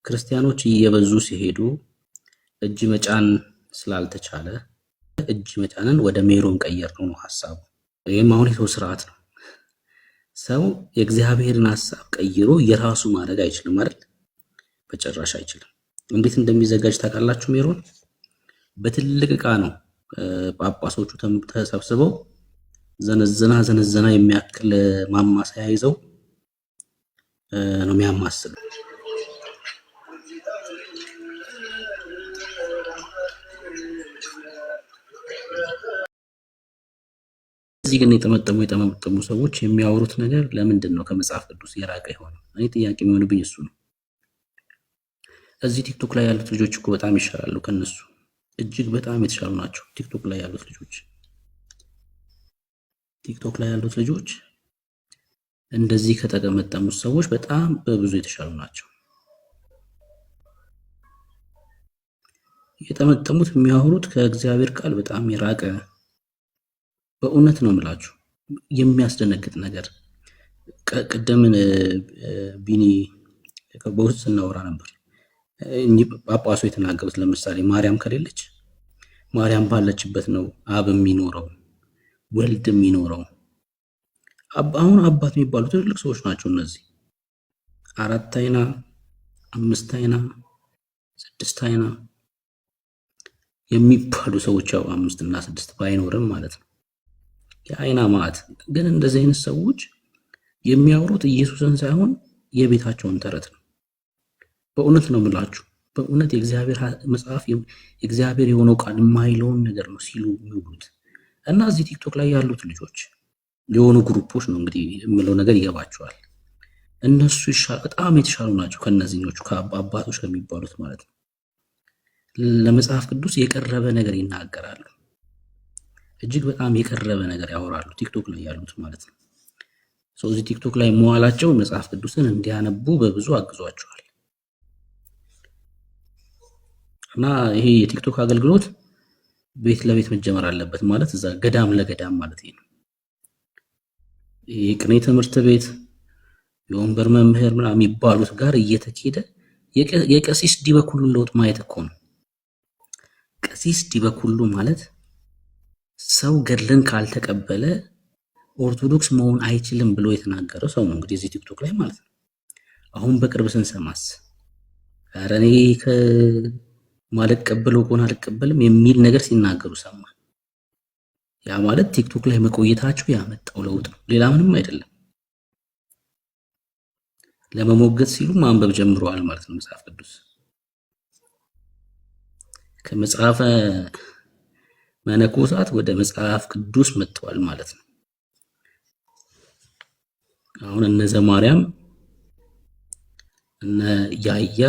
ክርስቲያኖች እየበዙ ሲሄዱ እጅ መጫን ስላልተቻለ እጅ መጫንን ወደ ሜሮን ቀየርነው ነው ሐሳቡ። ይሄም አሁን የሰው ስርዓት ነው። ሰው የእግዚአብሔርን ሐሳብ ቀይሮ የራሱ ማድረግ አይችልም አይደል? በጭራሽ አይችልም። እንዴት እንደሚዘጋጅ ታውቃላችሁ? ሜሮን በትልቅ ዕቃ ነው ጳጳሶቹ ተሰብስበው ዘነዘና የሚያክል ማማሰያ ይዘው ነው የሚያማስሉ። እዚህ ግን የጠመጠሙ ሰዎች የሚያወሩት ነገር ለምንድን ነው ከመጽሐፍ ቅዱስ የራቀ የሆነው? እኔ ጥያቄ የሚሆንብኝ እሱ ነው። እዚህ ቲክቶክ ላይ ያሉት ልጆች እኮ በጣም ይሻላሉ ከነሱ እጅግ በጣም የተሻሉ ናቸው። ቲክቶክ ላይ ያሉት ልጆች እንደዚህ ከተጠመጠሙት ሰዎች በጣም በብዙ የተሻሉ ናቸው። የጠመጠሙት የሚያወሩት ከእግዚአብሔር ቃል በጣም የራቀ በእውነት ነው የምላችሁ፣ የሚያስደነግጥ ነገር። ቀደምን ቢኒ በውስጥ ስናወራ ነበር። ጳጳሱ የተናገሩት ለምሳሌ ማርያም ከሌለች ማርያም ባለችበት ነው አብ የሚኖረው ወልድ የሚኖረው። አሁን አባት የሚባሉ ትልልቅ ሰዎች ናቸው እነዚህ 4 አይና 5 አይና 6 አይና የሚባሉ ሰዎች፣ ያው 5 እና 6 ባይኖርም ማለት ነው የአይና ማዕት። ግን እንደዚህ አይነት ሰዎች የሚያወሩት ኢየሱስን ሳይሆን የቤታቸውን ተረት ነው። በእውነት ነው የምላችሁ፣ በእውነት የእግዚአብሔር መጽሐፍ የእግዚአብሔር የሆነው ቃል የማይለውን ነገር ነው ሲሉ የሚውሉት። እና እዚህ ቲክቶክ ላይ ያሉት ልጆች የሆኑ ግሩፖች ነው እንግዲህ የምለው ነገር ይገባቸዋል። እነሱ በጣም የተሻሉ ናቸው ከነዚህኞቹ ከአባቶች ከሚባሉት ማለት ነው። ለመጽሐፍ ቅዱስ የቀረበ ነገር ይናገራሉ። እጅግ በጣም የቀረበ ነገር ያወራሉ ቲክቶክ ላይ ያሉት ማለት ነው። እዚህ ቲክቶክ ላይ መዋላቸው መጽሐፍ ቅዱስን እንዲያነቡ በብዙ አግዟቸዋል። እና ይሄ የቲክቶክ አገልግሎት ቤት ለቤት መጀመር አለበት ማለት እዛ ገዳም ለገዳም ማለት ነው። የቅኔ ትምህርት ቤት የወንበር መምህር ምናምን የሚባሉት ጋር እየተኬደ የቀሲስ ዲበኩሉ ለውጥ ማየት እኮ ነው። ቀሲስ ዲበኩሉ ማለት ሰው ገድልን ካልተቀበለ ኦርቶዶክስ መሆን አይችልም ብሎ የተናገረው ሰው ነው እንግዲህ እዚህ ቲክቶክ ላይ ማለት ነው። አሁን በቅርብ ስንሰማስ ኧረ እኔ ማልቀበለው ከሆነ አልቀበልም የሚል ነገር ሲናገሩ ሰማን። ያ ማለት ቲክቶክ ላይ መቆየታቸው ያመጣው ለውጥ ነው፣ ሌላ ምንም አይደለም። ለመሞገት ሲሉ ማንበብ ጀምረዋል ማለት ነው መጽሐፍ ቅዱስ። ከመጽሐፈ መነኮሳት ወደ መጽሐፍ ቅዱስ መጥተዋል ማለት ነው። አሁን እነ ዘማርያም እነ ያያ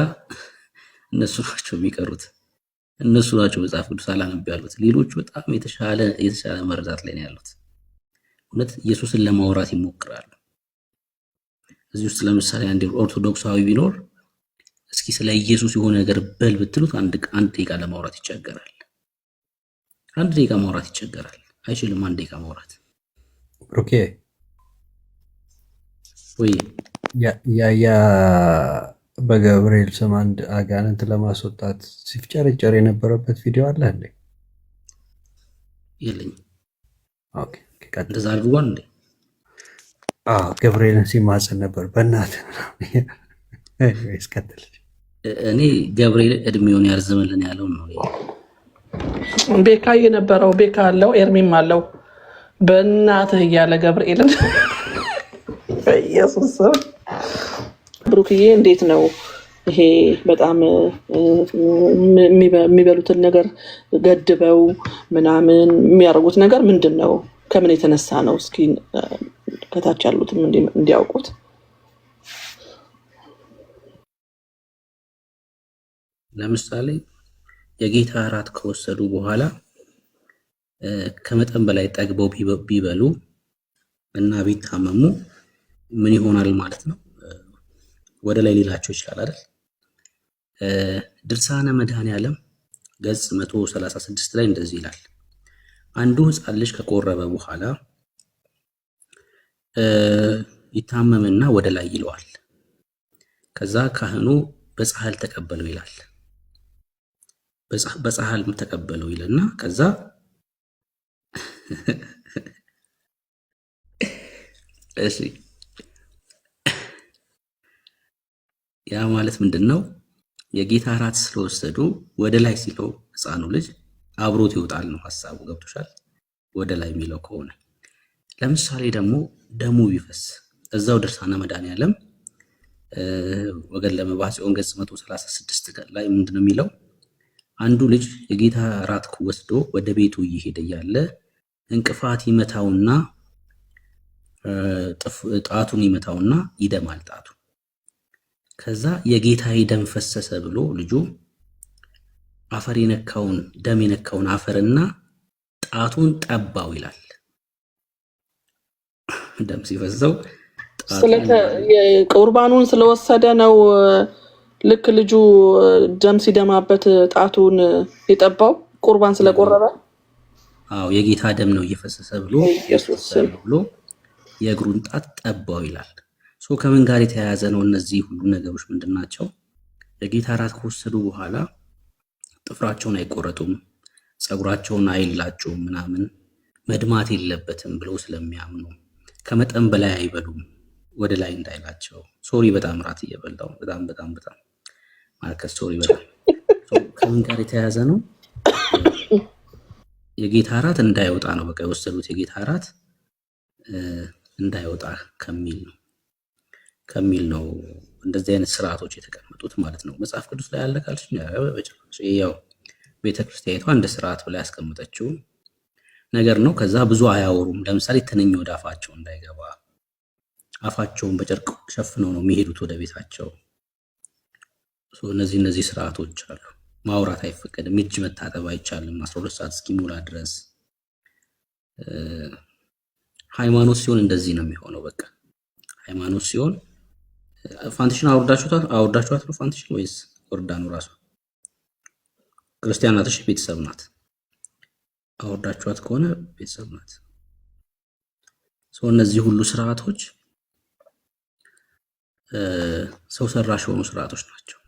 እነሱ ናቸው የሚቀሩት፣ እነሱ ናቸው መጽሐፍ ቅዱስ አላነብ ያሉት። ሌሎቹ በጣም የተሻለ መረዳት ላይ ነው ያሉት። እውነት ኢየሱስን ለማውራት ይሞክራሉ። እዚህ ውስጥ ለምሳሌ አንድ ኦርቶዶክሳዊ ቢኖር እስኪ ስለ ኢየሱስ የሆነ ነገር በል ብትሉት አንድ ደቂቃ ለማውራት ይቸገራል። አንድ ደቂቃ ማውራት ይቸገራል። አይችልም አንድ ደቂቃ ማውራት። ኦኬ ወይ ያ በገብርኤል ስም አንድ አጋንንት ለማስወጣት ሲፍጨረጨር የነበረበት ቪዲዮ አለ እንዴ? የለኝም። ኦኬ እንደዛ አድርጓል እንዴ? ገብርኤልን ሲማጸን ነበር በእናትህ እስከተል እኔ ገብርኤል እድሜውን ያርዝምልን ያለው ነው። ቤካ የነበረው ቤካ አለው ኤርሚም አለው በእናትህ እያለ ገብርኤልን ኢየሱስ ብሩክዬ እንዴት ነው ይሄ? በጣም የሚበሉትን ነገር ገድበው ምናምን የሚያደርጉት ነገር ምንድን ነው? ከምን የተነሳ ነው? እስኪ ከታች ያሉትም እንዲያውቁት። ለምሳሌ የጌታ እራት ከወሰዱ በኋላ ከመጠን በላይ ጠግበው ቢበሉ እና ቢታመሙ ምን ይሆናል ማለት ነው? ወደ ላይ ሊላቸው ይችላል አይደል? ድርሳነ መድኃኔዓለም ገጽ 136 ላይ እንደዚህ ይላል። አንዱ ሕፃን ልጅ ከቆረበ በኋላ ይታመምና ወደ ላይ ይለዋል። ከዛ ካህኑ በጻሕል ተቀበለው ይላል። በጻሕል ተቀበለው ይልና ከዛ እሺ ያ ማለት ምንድነው? የጌታ እራት ስለወሰዱ ወደ ላይ ሲለው ሕፃኑ ልጅ አብሮት ይወጣል ነው ሐሳቡ። ገብቶሻል? ወደ ላይ የሚለው ከሆነ ለምሳሌ ደግሞ ደሙ ቢፈስ እዛው ድርሳነ መድኃኔዓለም ወገን ለመባህ ጽዮን ገጽ 136 ላይ ምንድነው የሚለው? አንዱ ልጅ የጌታ እራት ወስዶ ወደ ቤቱ እየሄደ ያለ እንቅፋት ይመታውና ጣቱን ይመታውና ይደማል ጣቱ። ከዛ የጌታዬ ደም ፈሰሰ ብሎ ልጁ አፈር የነካውን ደም የነካውን አፈርና ጣቱን ጠባው ይላል። ደም ሲፈሰው ቁርባኑን ስለወሰደ ነው። ልክ ልጁ ደም ሲደማበት ጣቱን የጠባው ቁርባን ስለቆረበ። አዎ የጌታ ደም ነው እየፈሰሰ ብሎ ኢየሱስ ብሎ የእግሩን ጣት ጠባው ይላል። ከምን ጋር የተያያዘ ነው? እነዚህ ሁሉ ነገሮች ምንድናቸው? የጌታ እራት ከወሰዱ በኋላ ጥፍራቸውን አይቆረጡም፣ ፀጉራቸውን አይላጩም፣ ምናምን መድማት የለበትም ብለው ስለሚያምኑ ከመጠን በላይ አይበሉም ወደ ላይ እንዳይላቸው። ሶሪ በጣም እራት እየበላው በጣም ማርከስ ሶሪ በጣም ከምን ጋር የተያያዘ ነው? የጌታ እራት እንዳይወጣ ነው። በቃ የወሰዱት የጌታ እራት እንዳይወጣ ከሚል ነው እንደዚህ አይነት ስርዓቶች የተቀመጡት ማለት ነው። መጽሐፍ ቅዱስ ላይ ያለ ካልሽ ያው ቤተክርስቲያኒቷ እንደ ስርዓት ብላ ያስቀመጠችው ነገር ነው። ከዛ ብዙ አያወሩም። ለምሳሌ ትንኝ ወደ አፋቸው እንዳይገባ አፋቸውን በጨርቅ ሸፍነው ነው የሚሄዱት ወደ ቤታቸው። እነዚህ ስርዓቶች አሉ። ማውራት አይፈቀድም። እጅ መታጠብ አይቻልም 12 ሰዓት እስኪሞላ ድረስ። ሃይማኖት ሲሆን እንደዚህ ነው የሚሆነው። በቃ ሃይማኖት ሲሆን ፋንቲሽን አውርዳችኋት ነው ፋንቲሽን ወይስ ወርዳ ነው? ራሷ ክርስቲያን ናት። እሺ ቤተሰብ ናት። አውርዳችኋት ከሆነ ቤተሰብ ናት። እነዚህ ሁሉ ስርዓቶች ሰው ሰራሽ የሆኑ ስርዓቶች ናቸው።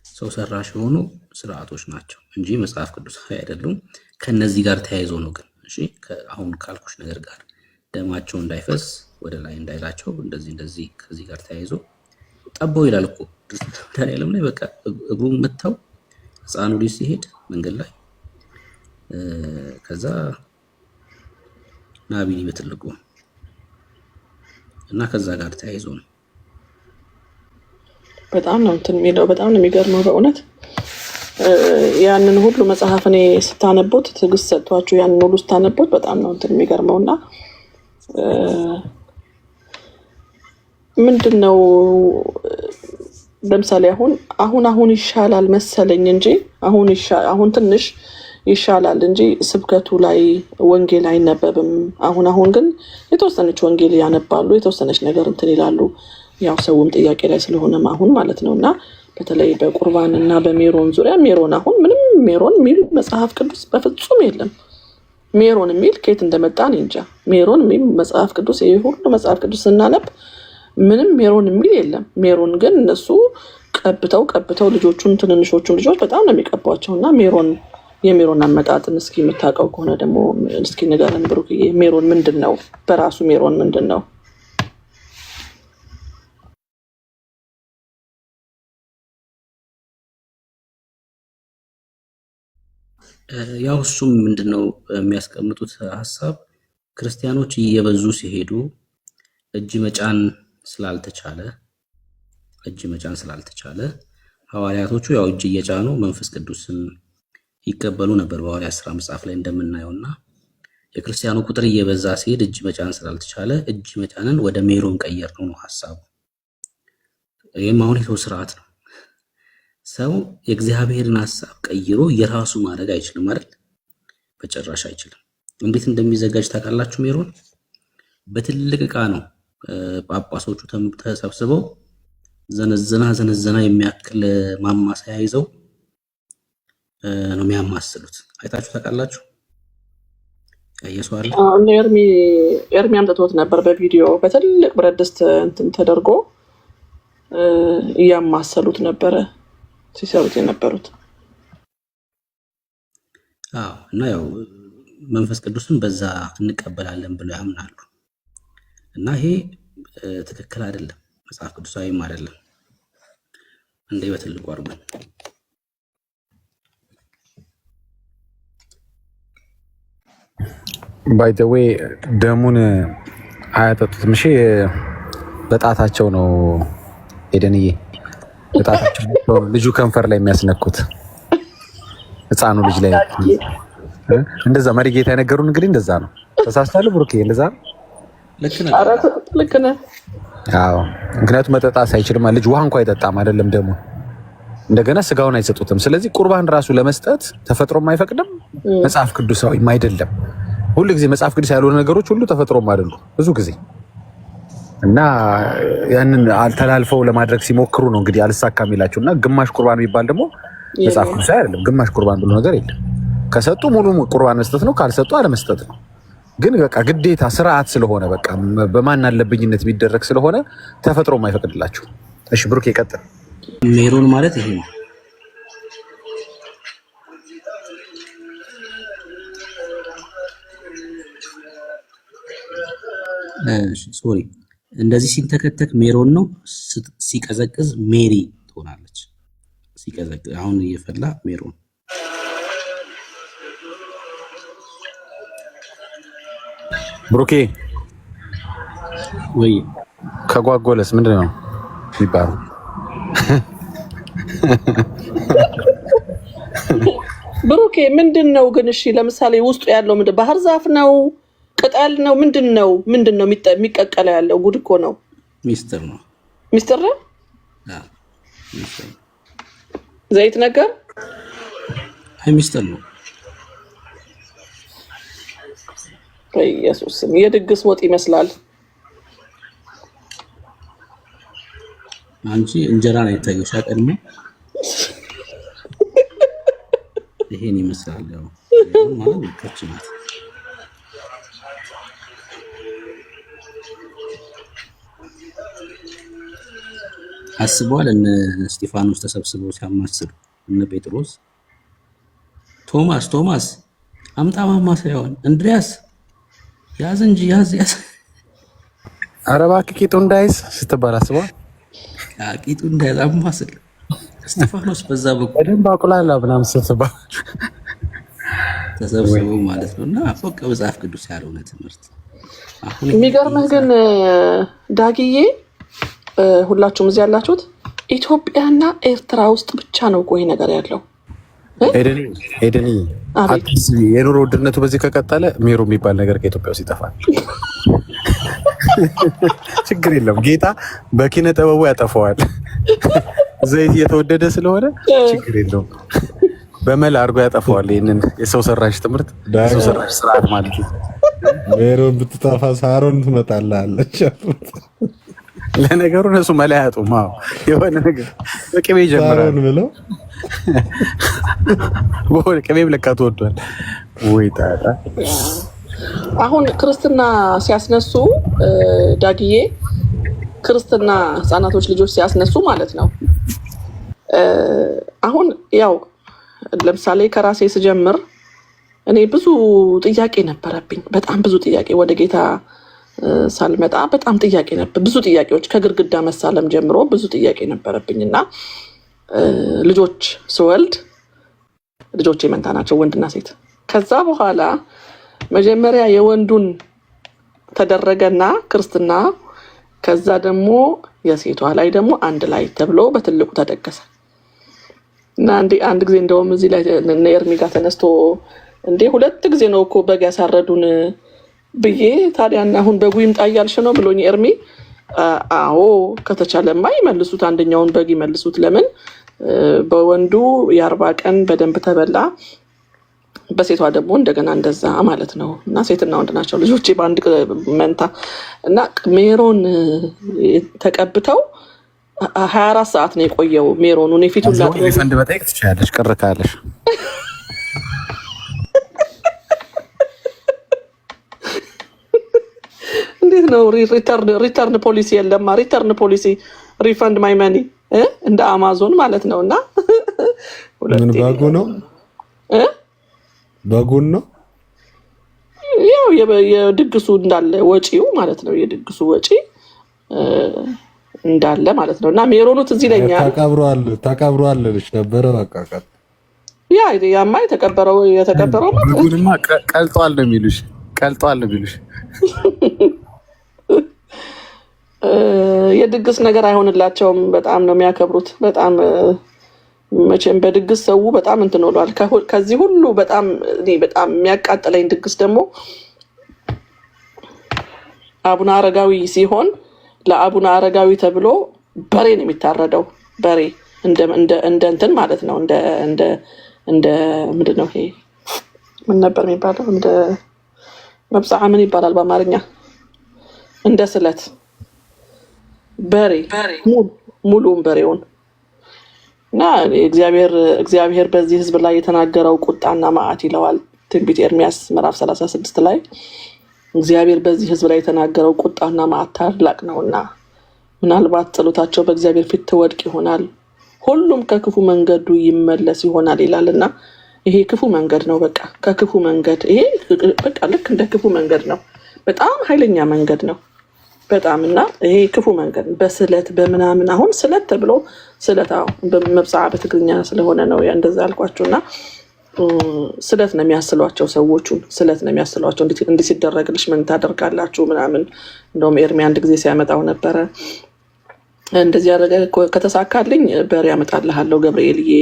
ሰው ሰራሽ የሆኑ ስርዓቶች ናቸው እንጂ መጽሐፍ ቅዱሳዊ አይደሉም። ከነዚህ ጋር ተያይዞ ነው ግን እሺ አሁን ካልኩሽ ነገር ጋር ደማቸው እንዳይፈስ ወደ ላይ እንዳይላቸው እንደዚህ ከዚህ ጋር ተያይዞ ጠባው ይላል እኮ ዳንኤልም ላይ በቃ እግሩን መታው ሕፃኑ ልጅ ሲሄድ መንገድ ላይ ከዛ ናቢኒ በትልቁ እና ከዛ ጋር ተያይዞ ነው። በጣም ነው እንትን የሚለው በጣም ነው የሚገርመው በእውነት ያንን ሁሉ መጽሐፍ እኔ ስታነቡት ትዕግስት ሰጥቷችሁ ያንን ሁሉ ስታነቡት በጣም ነው እንትን የሚገርመውና ምንድነው ለምሳሌ አሁን ይሻላል መሰለኝ እንጂ አሁን ትንሽ ይሻላል እንጂ ስብከቱ ላይ ወንጌል አይነበብም። አሁን ግን የተወሰነች ወንጌል ያነባሉ፣ የተወሰነች ነገር እንትን ይላሉ። ያው ሰውም ጥያቄ ላይ ስለሆነም አሁን ማለት ነውና በተለይ በቁርባን እና በሜሮን ዙሪያ ሜሮን አሁን ምንም ሜሮን የሚል መጽሐፍ ቅዱስ በፍጹም የለም። ሜሮን የሚል ከየት እንደመጣ እንጃ። ሜሮን የሚል መጽሐፍ ቅዱስ ይሄ ሁሉ መጽሐፍ ቅዱስ ስናነብ ምንም ሜሮን የሚል የለም። ሜሮን ግን እነሱ ቀብተው ልጆቹን ትንንሾቹን ልጆች በጣም ነው የሚቀቧቸውና የሜሮን አመጣጥን እስኪ የምታውቀው ከሆነ ደግሞ እስኪ ንገረን ብሩክዬ። ሜሮን ምንድነው? በራሱ ሜሮን ምንድነው? ያው እሱም ምንድነው የሚያስቀምጡት ሐሳብ ክርስቲያኖች እየበዙ ሲሄዱ እጅ መጫን ስላልተቻለ ሐዋርያቶቹ ያው እጅ እየጫኑ መንፈስ ቅዱስን ይቀበሉ ነበር በሐዋርያት ሥራ መጽሐፍ ላይ እንደምናየውና የክርስቲያኑ ቁጥር እየበዛ ሲሄድ እጅ መጫን ስላልተቻለ እጅ መጫንን ወደ ሜሮን ቀየር ነው ሐሳቡ። ይሄም አሁን የሰው ስርዓት ነው። ሰው የእግዚአብሔርን ሐሳብ ቀይሮ የራሱ ማድረግ አይችልም አይደል? በጭራሽ አይችልም። እንዴት እንደሚዘጋጅ ታውቃላችሁ? ሜሮን በትልቅ ዕቃ ነው ጳጳሶቹ ተሰብስበው ዘነዘና የሚያክል ማማሰያ ይዘው ነው የሚያማስሉት። አይታችሁ ታውቃላችሁ? ያየሱ አለ? ኤርሚ አምጥቶት ነበር በቪዲዮ በትልቅ ብረት ድስት እንትን ተደርጎ እያማሰሉት ነበረ ሲሰሩት የነበሩት። እና ያው መንፈስ ቅዱስን በዛ እንቀበላለን ብለው ያምናሉ። እና ይሄ ትክክል አይደለም፣ መጽሐፍ ቅዱሳዊም አይደለም። እንዴ በትልቁ አርጉኝ። ባይ ዘ ዌይ ደሙን አያጠጡትም። እሺ በጣታቸው ነው ሄደንዬ፣ በጣታቸው ልጁ ከንፈር ላይ የሚያስነኩት ህፃኑ ልጅ ላይ እንደዛ መሪጌታ የነገሩን እንግዲህ እንደዛ ነው። ተሳስቻለሁ ብሩኬ? እንደዛ ልክ ነህ። አዎ ምክንያቱም መጠጣት አይችልም ልጅ፣ ውሃ እንኳን አይጠጣም አይደለም ደግሞ እንደገና ስጋውን አይሰጡትም። ስለዚህ ቁርባን ራሱ ለመስጠት ተፈጥሮም አይፈቅድም መጽሐፍ ቅዱሳዊም አይደለም። ሁሉ ጊዜ መጽሐፍ ቅዱስ ያልሆኑ ነገሮች ሁሉ ተፈጥሮም አይደሉ ብዙ ጊዜ እና ያንን አልተላልፈው ለማድረግ ሲሞክሩ ነው እንግዲህ አልሳካም ይላቸው እና ግማሽ ቁርባን የሚባል ደግሞ መጽሐፍ ቅዱስ አይደለም። ግማሽ ቁርባን ብሎ ነገር የለም። ከሰጡ ሙሉ ቁርባን መስጠት ነው፣ ካልሰጡ አለመስጠት ነው። ግን በቃ ግዴታ ስርዓት ስለሆነ በቃ በማን አለብኝነት የሚደረግ ስለሆነ ተፈጥሮም አይፈቅድላችሁ። እሺ ብሩክ ይቀጥል። ሜሮን ማለት ይሄ ነው። ሶሪ እንደዚህ ሲንተከተክ ሜሮን ነው፣ ሲቀዘቅዝ ሜሪ ትሆናለች። ሲቀዘቅዝ አሁን እየፈላ ሜሮን። ብሩኬ ወይ ከጓጎለስ ምንድን ነው የሚባለው? ብሩኬ ምንድን ነው ግን? እሺ ለምሳሌ ውስጡ ያለው ምንድን ባህር ዛፍ ነው? ቅጠል ነው? ምንድን ነው የሚቀቀለው ያለው? ጉድ እኮ ነው። ሚስጥር ነው። ሚስጥር ነው። ዘይት ነገር አይ ሚስጥር ነው። ኢየሱስ የድግስ ወጥ ይመስላል። አንቺ እንጀራ ነው የታየሽ ቀድሞ። ይሄን ይመስላል ያው ማለት ከችናት አስበዋል። እነ እስጢፋኖስ ተሰብስበው ሲያማስሉ እነ ጴጥሮስ ቶማስ አምጣ ማማሰያውን እንድሪያስ ያዝ እንጂ ያዝ። ኧረ እባክህ ቂጡ እንዳይዝ ስትባል አስበዋል። ቂጡ እንዳይዝ አማስል እስጢፋኖስ በዛ በኩል በደንብ አቁላላ ምናምን ስትባል ተሰብስበው ማለት ነው። እና ፎቅ መጽሐፍ ቅዱስ ያልሆነ ትምህርት። አሁን የሚገርምህ ግን ዳግዬ ሁላችሁም እዚህ ያላችሁት ኢትዮጵያና ኤርትራ ውስጥ ብቻ ነው ቆይ ነገር ያለው። ኤደኒ አዲስ የኑሮ ውድነቱ በዚህ ከቀጠለ ሜሮ የሚባል ነገር ከኢትዮጵያ ውስጥ ይጠፋል። ችግር የለም ጌታ በኪነ ጥበቡ ያጠፋዋል። ዘይት እየተወደደ ስለሆነ ችግር የለውም በመላ አድርጎ ያጠፋዋል። ይህንን የሰው ሰራሽ ትምህርት የሰው ሰራሽ ስርዓት ማለት ነው። ሜሮን ብትጠፋ ሳሮን ትመጣላለች። ለነገሩ እነሱ መላ ያጡም የሆነ ነገር በቅቤ ይጀምራል ብለው በሆነ ቅቤም ለካ ተወዷል ወይ ታታ። አሁን ክርስትና ሲያስነሱ ዳግዬ ክርስትና ህፃናቶች ልጆች ሲያስነሱ ማለት ነው። አሁን ያው ለምሳሌ ከራሴ ስጀምር እኔ ብዙ ጥያቄ ነበረብኝ፣ በጣም ብዙ ጥያቄ ወደ ጌታ ሳልመጣ በጣም ጥያቄ ነበር። ብዙ ጥያቄዎች ከግርግዳ መሳለም ጀምሮ ብዙ ጥያቄ ነበረብኝ እና ልጆች ስወልድ ልጆች መንታ ናቸው፣ ወንድና ሴት። ከዛ በኋላ መጀመሪያ የወንዱን ተደረገና ክርስትና፣ ከዛ ደግሞ የሴቷ ላይ ደግሞ አንድ ላይ ተብሎ በትልቁ ተደገሰ እና አንድ ጊዜ እንደውም እዚህ ላይ ኤርሚ ጋር ተነስቶ እንዴ 2 ጊዜ ነው እኮ በግ ያሳረዱን ብዬ፣ ታዲያ አሁን በጉ ይምጣ እያልሽ ነው ብሎኝ ኤርሚ፣ አዎ ከተቻለማ ይመልሱት፣ አንደኛውን በግ ይመልሱት። ለምን በወንዱ የ40 ቀን በደንብ ተበላ፣ በሴቷ ደግሞ እንደገና እንደዛ ማለት ነው። እና ሴትና ወንድ ናቸው ልጆቼ በአንድ መንታ። እና ሜሮን ተቀብተው 24 ሰዓት ነው የቆየው ሜሮኑ። እኔ ፊቱን ፈንድ በጠይቅ ትችላለሽ ቅር ካለሽ። እንዴት ነው ሪተርን ፖሊሲ? የለማ ሪተርን ፖሊሲ ሪፈንድ ማይ መኒ እንደ አማዞን ማለት ነውና ምን ባጉ ነው ባጉን ነው ያው የድግሱ እንዳለ ወጪው ማለት ነው የድግሱ ወጪ እንዳለ ማለት ነውና ሜሮኑ ትዝ ይለኛል ተቀብሯል ልጅ ነበር በቃ ያማይ የተቀበረው ባጉንማ ቀልጧል ነው የሚሉሽ የድግስ ነገር አይሆንላቸውም በጣም ነው የሚያከብሩት በጣም መቼም በድግስ ሰው በጣም እንትን ሆኗል ከዚህ ሁሉ በጣም የሚያቃጥለኝ ድግስ ደግሞ አቡነ አረጋዊ ሲሆን ለአቡነ አረጋዊ ተብሎ በሬ ነው የሚታረደው በሬ እንደ እንትን ማለት ነው እንደ ምንድነው ይሄ ምን ነበር የሚባለው እንደ መብጽዓ ምን ይባላል በአማርኛ እንደ ስለት በሬ ሙሉውን በሬውን እና እግዚአብሔር በዚህ ህዝብ ላይ የተናገረው ቁጣና መዓት ይለዋል ትንቢተ ኤርምያስ ምዕራፍ 36 ላይ እግዚአብሔር በዚህ ህዝብ ላይ የተናገረው ቁጣና መዓት ታላቅ ነውና ምናልባት ጸሎታቸው በእግዚአብሔር ፊት ትወድቅ ይሆናል ሁሉም ከክፉ መንገዱ ይመለስ ይሆናል ይላልና ይሄ ክፉ መንገድ ነው በቃ ከክፉ መንገድ ይሄ በቃ ልክ እንደ ክፉ መንገድ ነው በጣም ኃይለኛ መንገድ ነው በጣም እና ይሄ ክፉ መንገድ በስለት በመናምን አሁን ስለት ተብሎ ስለታው በመብጽዓ በትግርኛ ስለሆነ ነው እንደዛ አልኳቸውና ስለት ነው የሚያስሏቸው ሰዎቹን ስለት ነው የሚያስሏቸው እንዴ ሲደረግልሽ ምን ታደርጋላችሁ ምናምን እንደውም ኤርሚ አንድ ጊዜ ሲያመጣው ነበር እንደዚህ ያደረገ ከተሳካልኝ በሬ ያመጣልሃለሁ ገብርኤልዬ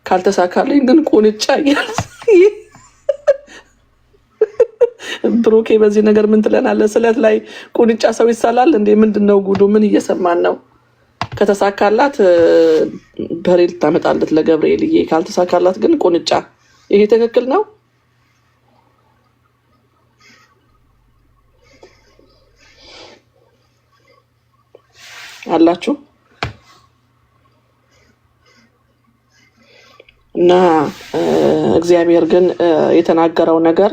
ካልተሳካልኝ ግን ቁንጫ ብሩኬ በዚህ ነገር ምን ትለናለህ ስለት ላይ ቁንጫ ሰው ይሳላል እንዴ ምንድነው ጉዱ ምን እየሰማን ነው ከተሳካላት በሬ ልታመጣለት ለገብርኤልዬ ካልተሳካላት ግን ቁንጫ ይሄ ትክክል ነው አላችሁ እና እግዚአብሔር ግን የተናገረው ነገር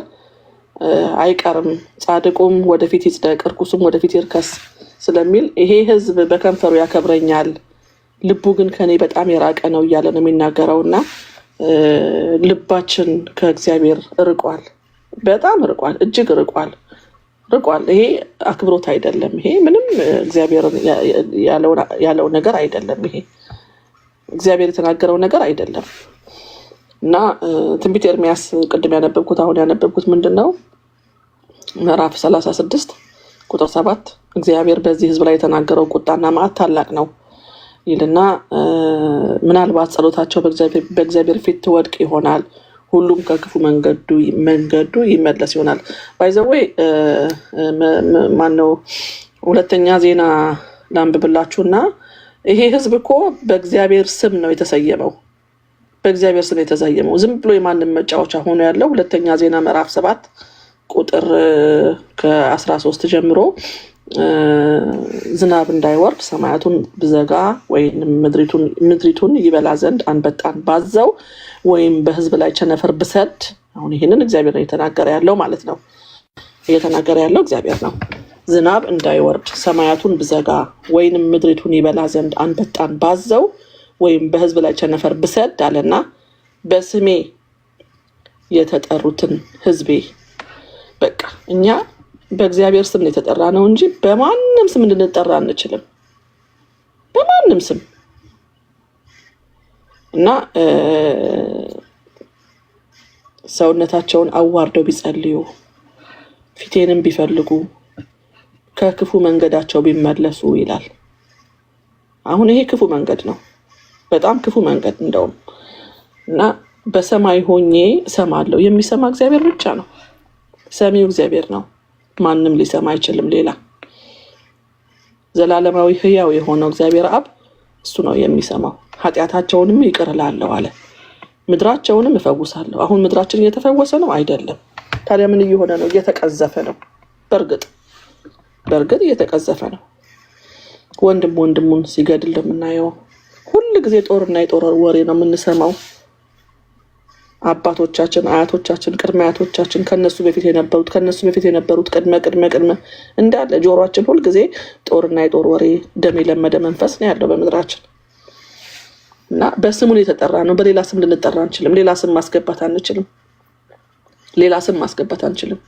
አይቀርም ጻድቁም ወደፊት ይጽደቅ ርኩሱም ወደፊት ይርከስ ስለሚል ይሄ ህዝብ በከንፈሩ ያከብረኛል ልቡ ግን ከኔ በጣም የራቀ ነው እያለ ነው የሚናገረውና ልባችን ከእግዚአብሔር ርቋል በጣም ርቋል እጅግ ርቋል ይሄ አክብሮት አይደለም ይሄ ምንም እግዚአብሔር ያለው ነገር አይደለም ይሄ እግዚአብሔር የተናገረው ነገር አይደለም እና ትንቢተ ኤርምያስ ቅድም ያነበብኩት አሁን ያነበብኩት ምንድነው ምዕራፍ 36 ቁጥር 7 እግዚአብሔር በዚህ ህዝብ ላይ የተናገረው ቁጣና መዓት ታላቅ ነው ይልና ምናልባት ጸሎታቸው በእግዚአብሔር ፊት ትወድቅ ይሆናል ሁሉም ከክፉ መንገዱ ይመለስ ይሆናል ባይዘዌይ ማነው ሁለተኛ ዜና ላንብብላችሁና ይሄ ህዝብ እኮ በእግዚአብሔር ስም ነው የተሰየመው በእግዚአብሔር ስም የተሰየመው ዝም ብሎ የማንም መጫወቻ ሆኖ ያለው ሁለተኛ ዜና ምዕራፍ 7 ቁጥር ከ13 ጀምሮ ዝናብ እንዳይወርድ ሰማያቱን ብዘጋ ወይም ምድሪቱን ይበላ ዘንድ አንበጣን ባዘው ወይም በህዝብ ላይ ቸነፈር ብሰድ አሁን ይሄንን እግዚአብሔር ነው የተናገረ ያለው ማለት ነው እየተናገረ ያለው እግዚአብሔር ነው ዝናብ እንዳይወርድ ሰማያቱን ብዘጋ ወይም ምድሪቱን ይበላ ዘንድ አንበጣን ባዘው ወይም በህዝብ ላይ ቸነፈር ብሰድ አለና በስሜ የተጠሩትን ህዝቤ በቃ እኛ በእግዚአብሔር ስም የተጠራ ነው እንጂ በማንም ስም እንድንጠራ አንችልም በማንም ስም እና ሰውነታቸውን አዋርደው ቢጸልዩ ፊቴንም ቢፈልጉ ከክፉ መንገዳቸው ቢመለሱ ይላል አሁን ይሄ ክፉ መንገድ ነው በጣም ክፉ መንገድ እንደውም እና በሰማይ ሆኜ ሰማለው የሚሰማ እግዚአብሔር ብቻ ነው ሰሚው እግዚአብሔር ነው ማንንም ሊሰማ አይችልም ሌላ ዘላለማዊ ህያው የሆነው እግዚአብሔር አብ እሱ ነው የሚሰማው ኃጢአታቸውንም ይቅር እላለሁ አለ ምድራቸውንም እፈውሳለሁ አሁን ምድራችን እየተፈወሰ ነው አይደለም ታዲያ ምን እየሆነ ነው እየተቀዘፈ ነው በርግጥ እየተቀዘፈ ነው ወንድሙን ሲገድል እንደምናየው ሁሉ ጊዜ ጦርና የጦር ወሬ ነው የምንሰማው አባቶቻችን፣ አያቶቻችን፣ ቅድመ አያቶቻችን ከነሱ በፊት የነበሩት ቅድመ እንዳለ ጆሮአችን ሁል ጊዜ ጦርና የጦር ወሬ ደም የለመደ መንፈስ ነው ያለው በምድራችን እና በስሙን የተጠራ ነው። በሌላ ስም ልንጠራ አንችልም። ሌላ ስም ማስገባት አንችልም።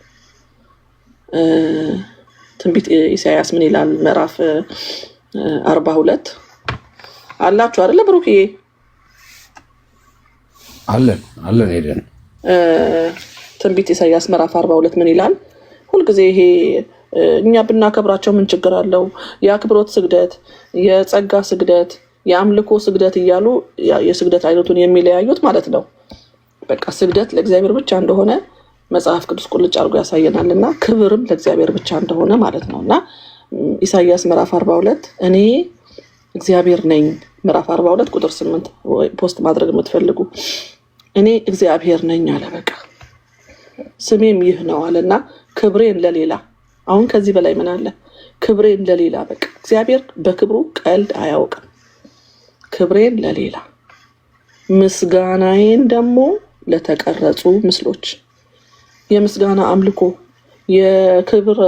ትንቢት ኢሳይያስ ምን ይላል? ምዕራፍ 42 አላችሁ አይደለ ብሩክዬ? አለን ሄደን ትንቢት ኢሳይያስ ምዕራፍ 42 ምን ይላል? ሁልጊዜ ይሄ እኛ ብናከብራቸው ምን ችግር አለው? የአክብሮት ስግደት፣ የጸጋ ስግደት፣ የአምልኮ ስግደት እያሉ የስግደት አይነቱን የሚለያዩት ማለት ነው። በቃ ስግደት ለእግዚአብሔር ብቻ እንደሆነ መጽሐፍ ቅዱስ ቁልጭ አድርጎ ያሳየናልና ክብርም ለእግዚአብሔር ብቻ እንደሆነ ማለት ነው። እና ኢሳይያስ ምዕራፍ 42 እኔ እግዚአብሔር ነኝ፣ ምዕራፍ 42 ቁጥር 8 ፖስት ማድረግ የምትፈልጉ እኔ እግዚአብሔር ነኝ አለ። በቃ ስሜም ይህ ነው አለና ክብሬን ለሌላ አሁን ከዚህ በላይ ምን አለ? ክብሬን ለሌላ በቃ እግዚአብሔር በክብሩ ቀልድ አያውቅም። ክብሬን ለሌላ ምስጋናዬን ደግሞ ለተቀረጹ ምስሎች የምስጋና አምልኮ የክብር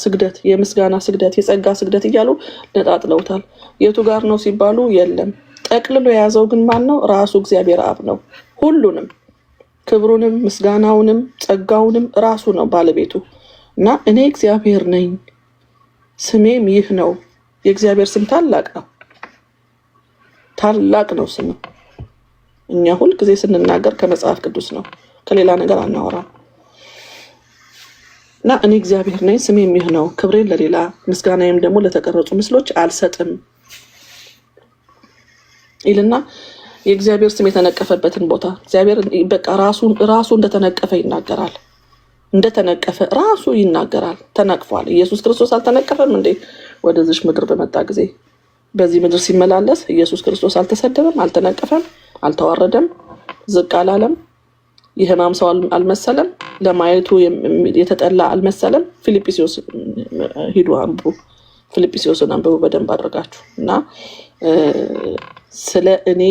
ስግደት የምስጋና ስግደት የጸጋ ስግደት እያሉ ነጣጥለውታል። የቱ ጋር ነው ሲባሉ የለም። ጠቅልሎ የያዘው ግን ማን ነው? ራሱ እግዚአብሔር አብ ነው። ሁሉንም ክብሩንም ምስጋናውንም ጸጋውንም ራሱ ነው ባለቤቱ። እና እኔ እግዚአብሔር ነኝ ስሜም ይህ ነው። የእግዚአብሔር ስም ታላቅ ነው ስሙ። እኛ ሁል ጊዜ ስንናገር ከመጽሐፍ ቅዱስ ነው፣ ከሌላ ነገር አናወራም። እና እኔ እግዚአብሔር ነኝ ስሜም ይህ ነው፣ ክብሬን ለሌላ ምስጋናዬም ደግሞ ለተቀረጹ ምስሎች አልሰጥም ይልና የእግዚአብሔር ስም የተነቀፈበትን ቦታ እግዚአብሔር በቃ ራሱ እንደተነቀፈ ይናገራል። እንደተነቀፈ ራሱ ይናገራል። ተነቅፏል። ኢየሱስ ክርስቶስ አልተነቀፈም እንዴ? ወደዚህ ምድር በመጣ ጊዜ በዚህ ምድር ሲመላለስ ኢየሱስ ክርስቶስ አልተሰደበም፣ አልተነቀፈም፣ አልተዋረደም፣ ዝቅ አላለም፣ የሕማም ሰው አልመሰለም፣ ለማየቱ የተጠላ አልመሰለም። ፊልጵስዩስ ሂዱ አንብቡ፣ ፊልጵስዩስን አንብቡ በደንብ አድርጋችሁ እና ስለ እኔ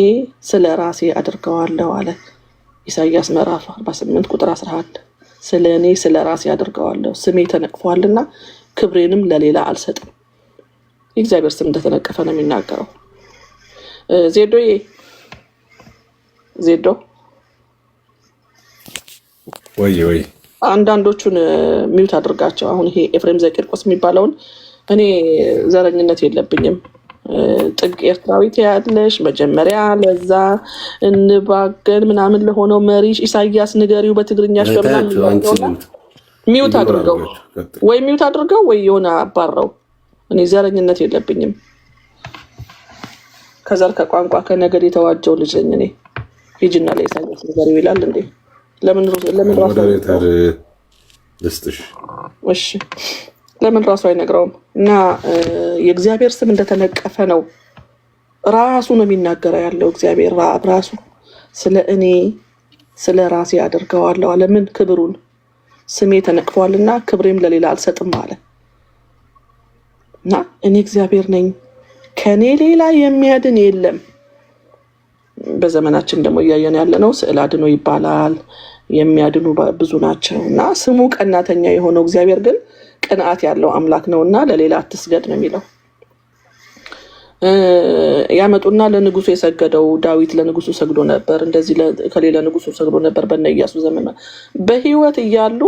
ስለ ራሴ አድርገዋለሁ አለ ኢሳይያስ ምዕራፍ 48 ቁጥር 11 ስለ እኔ ስለ ራሴ አድርገዋለሁ፣ ስሜ ተነቅፏልና ክብሬንም ለሌላ አልሰጥም። የእግዚአብሔር ስም እንደተነቀፈ ነው የሚናገረው። ዜዶ ወይ አንዳንዶቹን ሚውት አድርጋቸው። አሁን ይሄ ኤፍሬም ዘቂርቆስ የሚባለውን እኔ ዘረኝነት የለብኝም። ጥግ ኤርትራዊት ያለሽ መጀመሪያ ለዛ እንባገን ምናምን ለሆነው መሪ ኢሳይያስ ንገሪው በትግርኛሽ በምናምን ሚውት አድርገው ወይ የሆነ አባረው። እኔ ዘረኝነት የለብኝም። ከዘር ከቋንቋ ከነገድ የተዋጀው ልጅ ነኝ እኔ። ሂጂና ለኢሳይያስ ንገሪው ይላል እንዴ? ለምን ራሱ አይነግረውም? እና የእግዚአብሔር ስም እንደተነቀፈ ነው ራሱ ነው የሚናገረው ያለው እግዚአብሔር ራሱ። ስለ እኔ ስለ ራሴ አድርገዋለሁ አለ። ምን ክብሩን ስሜ ተነቅፏልና ክብሬም ለሌላ አልሰጥም አለ። እና እኔ እግዚአብሔር ነኝ ከኔ ሌላ የሚያድን የለም። በዘመናችን ደግሞ እያየን ያለነው ስዕል አድኖ ይባላል። የሚያድኑ ብዙ ናቸው። እና ስሙ ቀናተኛ የሆነው እግዚአብሔር ግን ቅንዓት ያለው አምላክ ነውና ለሌላ አትስገድ ነው የሚለው። ያመጡና ለንጉሱ የሰገደው ዳዊት ለንጉሱ ሰግዶ ነበር። እንደዚህ ከሌላ ንጉሱ ሰግዶ ነበር በእነ ኢያሱ ዘመን በህይወት እያሉ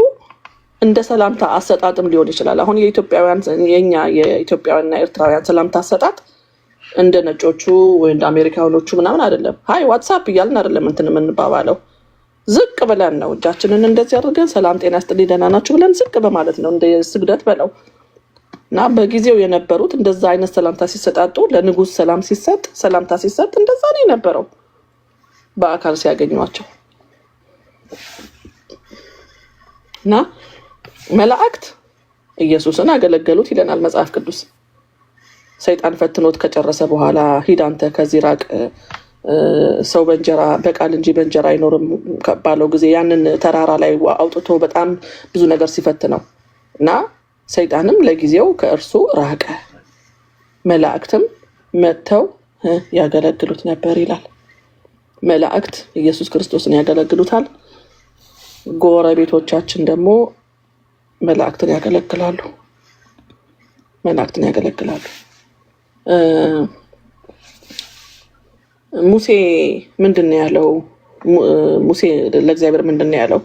እንደ ሰላምታ አሰጣጥም ሊሆን ይችላል። አሁን የኛ የኢትዮጵያውያንና ኤርትራውያን ሰላምታ አሰጣጥ እንደ ነጮቹ ወይ እንደ አሜሪካኖቹ ምናምን አይደለም። ሃይ ዋትስአፕ እያልን አይደለም እንትን የምንባባለው። ዝቅ ብለን ነው እጃችንን እንደዚህ አድርገን ሰላም ጤና ይስጥልኝ ደህና ናችሁ ብለን ዝቅ በማለት ነው እንደ ስግደት በለው። እና በጊዜው የነበሩት እንደዛ አይነት ሰላምታ ሲሰጣጡ ለንጉስ ሰላምታ ሲሰጥ እንደዛ ነው የነበረው በአካል ሲያገኟቸው። እና መላእክት ኢየሱስን አገለገሉት ይለናል መጽሐፍ ቅዱስ። ሰይጣን ፈትኖት ከጨረሰ በኋላ ሂድ አንተ ከዚህ ራቅ፣ ሰው በእንጀራ በቃል እንጂ በእንጀራ አይኖርም ባለው ጊዜ ያንን ተራራ ላይ አውጥቶ በጣም ብዙ ነገር ሲፈትነው እና ሰይጣንም ለጊዜው ከእርሱ ራቀ፣ መላእክትም መጥተው ያገለግሉት ነበር ይላል። መላእክት ኢየሱስ ክርስቶስን ያገለግሉታል። ጎረቤቶቻችን ደግሞ መላእክትን ያገለግላሉ። ሙሴ ምንድነው ያለው? ሙሴ ለእግዚአብሔር ምንድነው ያለው?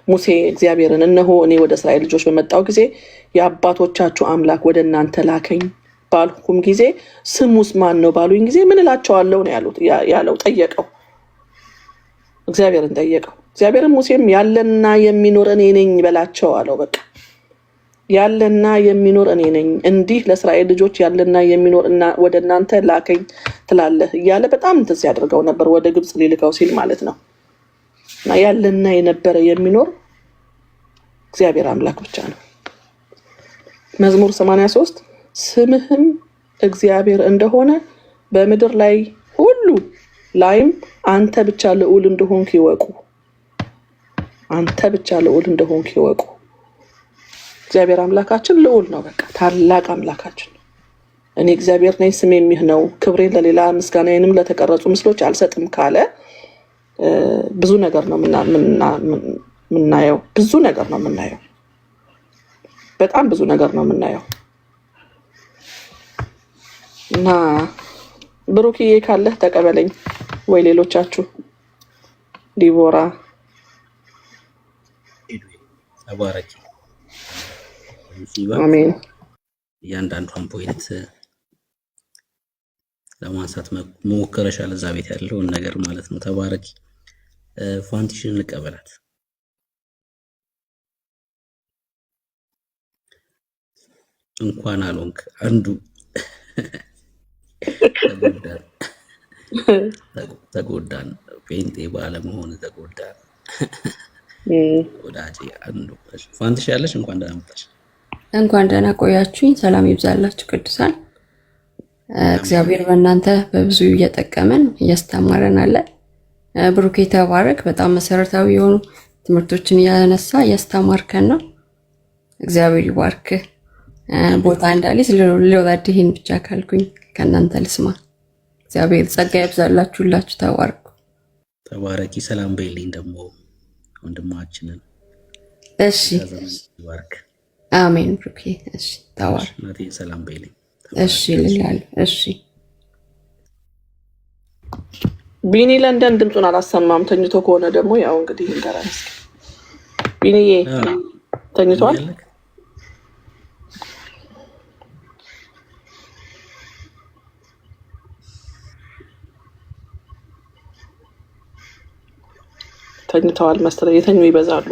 ሙሴ እግዚአብሔርን እነሆ እኔ ወደ እስራኤል ልጆች በመጣው ጊዜ የአባቶቻችሁ አምላክ ወደ እናንተ ላከኝ ባልኩም ጊዜ ስሙስ ማን ነው ባሉኝ ጊዜ ምን እላቸዋለሁ ነው ያለው። ጠየቀው፣ እግዚአብሔርን ጠየቀው። እግዚአብሔርን ሙሴም ያለና የሚኖር እኔ ነኝ በላቸው አለው። በቃ ያለና የሚኖር እኔ ነኝ፣ እንዲህ ለእስራኤል ልጆች ያለና የሚኖር እና ወደ እናንተ ላከኝ ትላለህ እያለ በጣም እንትን ሲያደርገው ነበር፣ ወደ ግብጽ ሊልከው ሲል ማለት ነው። እና ያለና የነበረ የሚኖር እግዚአብሔር አምላክ ብቻ ነው። መዝሙር 83 ስምህም እግዚአብሔር እንደሆነ በምድር ላይ ሁሉ ላይም አንተ ብቻ ልዑል እንደሆንክ ይወቁ። አንተ ብቻ ልዑል እንደሆንክ ይወቁ። እግዚአብሔር አምላካችን ልዑል ነው። በቃ ታላቅ አምላካችን ነው። እኔ እግዚአብሔር ነኝ፣ ስሜም ይህ ነው፣ ክብሬን ለሌላ ምስጋናዬንም ለተቀረጹ ምስሎች አልሰጥም ካለ ብዙ ነገር ነው የምናየው። በጣም ብዙ ነገር ነው የምናየው። እና ብሩክዬ ካለህ ተቀበለኝ ወይ ሌሎቻችሁ ዲቦራ ተባረኪ። አሜን። እያንዳንዷን ፖይንት ለማንሳት መሞከረሻል፣ እዛ ቤት ያለውን ነገር ማለት ነው። ተባረኪ። ፋንቲሽን ልቀበላት። እንኳን አልሆንክ አንዱ ተጎዳን። ፔንቴ ባለመሆን ተጎዳን። ወዳጄ አንዱ ፋንቲሽ ያለሽ እንኳን ደህና መጣሽ። እንኳን ደህና ቆያችሁኝ። ሰላም ይብዛላችሁ ቅዱሳን። እግዚአብሔር በእናንተ በብዙ እየጠቀመን እያስተማረን አለ። ብሩኬ ተባረክ። በጣም መሰረታዊ የሆኑ ትምህርቶችን እያነሳ እያስተማርከን ነው። እግዚአብሔር ይባርክ። ቦታ እንዳለች ለወዳድህን ብቻ ካልኩኝ ከእናንተ ልስማ። እግዚአብሔር ጸጋ ይብዛላችሁላችሁ። ተባረኩ። ተባረኪ። ሰላም በይልኝ ደግሞ ወንድማችንን። እሺ ይባርክ። አሜን። ብሩኬ እሺ ተባረክ። እናቴ ሰላም በይልኝ። እሺ ልላለሁ። እሺ ቢኒ ለንደን ድምፁን አላሰማም። ተኝቶ ከሆነ ደግሞ ያው እንግዲህ እንገራን። ቢኒዬ ተኝቷል? ተኝተዋል መሰለኝ። የተኙ ይበዛሉ።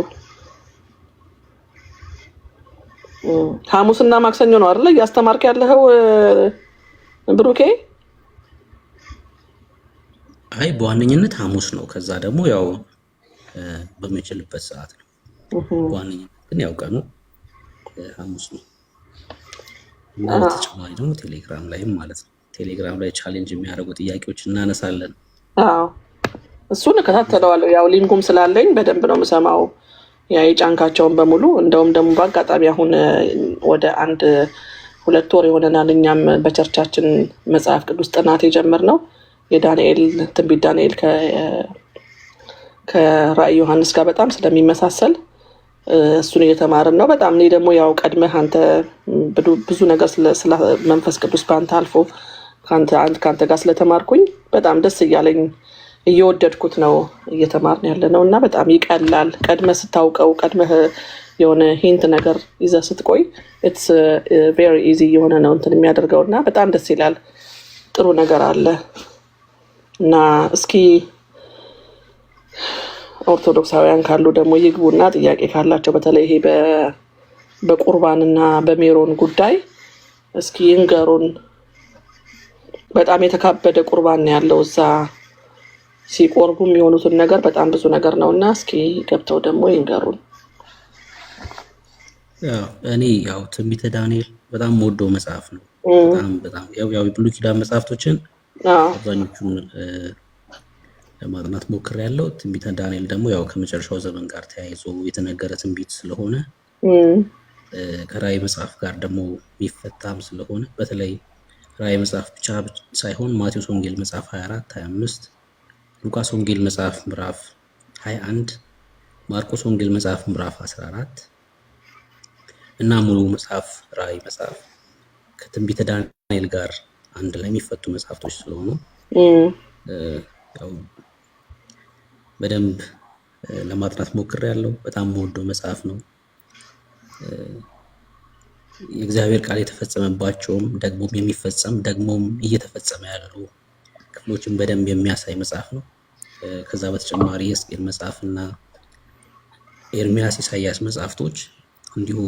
ሐሙስና ማክሰኞ ነው አይደል እያስተማርክ ያለኸው ብሩኬ? አይ በዋነኝነት ሐሙስ ነው። ከዛ ደግሞ ያው በሚችልበት ሰዓት ነው። በዋነኝነት ግን ያው ቀኑ ሐሙስ ነው። እና በተጨማሪ ደግሞ ቴሌግራም ላይም ማለት ነው። ቴሌግራም ላይ ቻሌንጅ የሚያደርጉ ጥያቄዎች እናነሳለን። አዎ እሱን እከታተለዋለሁ። ያው ሊንኩም ስላለኝ በደንብ ነው የምሰማው። ያ የጫንካቸውን በሙሉ እንደውም ደግሞ በአጋጣሚ አሁን ወደ 1-2 ወር የሆነናል እኛም በቸርቻችን መጽሐፍ ቅዱስ ጥናት የጀመርነው የዳንኤል ትንቢት ዳንኤል ከራእይ ዮሐንስ ጋር በጣም ስለሚመሳሰል እሱን እየተማርን ነው። በጣም እኔ ደግሞ ያው ቀድመህ አንተ ብዙ ነገር ስለ መንፈስ ቅዱስ በአንተ አልፎ ከአንተ ጋር ስለተማርኩኝ በጣም ደስ እያለኝ እየወደድኩት ነው እየተማርን ያለ ነው። እና በጣም ይቀላል። ቀድመህ ስታውቀው ቀድመህ የሆነ ሂንት ነገር ይዘህ ስትቆይ ኢትስ ቬሪ ኢዚ የሆነ ነው እንትን የሚያደርገው እና በጣም ደስ ይላል። ጥሩ ነገር አለ። እና እስኪ ኦርቶዶክሳውያን ካሉ ደግሞ ይግቡና ጥያቄ ካላቸው በተለይ ይሄ በቁርባንና በሜሮን ጉዳይ እስኪ ይንገሩን። በጣም የተካበደ ቁርባን ያለው እዛ ሲቆርቡ የሚሆኑትን ነገር በጣም ብዙ ነገር ነውና እስኪ ገብተው ደግሞ ይንገሩን። እኔ ያው ትንቢተ ዳንኤል በጣም ወዶ መጽሐፍ ነው። በጣም ያው የብሉይ ኪዳን መጽሐፍቶችን አብዛኞቹን ለማጥናት ሞክሬያለሁ። ትንቢተ ዳንኤል ደግሞ ያው ከመጨረሻው ዘመን ጋር ተያይዞ የተነገረ ትንቢት ስለሆነ ከራእይ መጽሐፍ ጋር ደግሞ የሚፈታም ስለሆነ በተለይ ራእይ መጽሐፍ ብቻ ሳይሆን ማቴዎስ ወንጌል መጽሐፍ 24፣ 25 ሉቃስ ወንጌል መጽሐፍ ምዕራፍ 21፣ ማርቆስ ወንጌል መጽሐፍ ምዕራፍ 14 እና ሙሉ መጽሐፍ ራእይ መጽሐፍ ከትንቢተ ዳንኤል ጋር አንድ ላይ የሚፈቱ መጽሐፍቶች ስለሆኑ ያው በደንብ ለማጥናት ሞክሬያለሁ። በጣም የምወደው መጽሐፍ ነው። የእግዚአብሔር ቃል የተፈጸመባቸውም ደግሞም የሚፈጸም ደግሞም እየተፈጸመ ያሉ ክፍሎችን በደንብ የሚያሳይ መጽሐፍ ነው። ከዛ በተጨማሪ የሕዝቅኤል መጽሐፍና ኤርሚያስ፣ ኢሳያስ መጽሐፍቶች እንዲሁ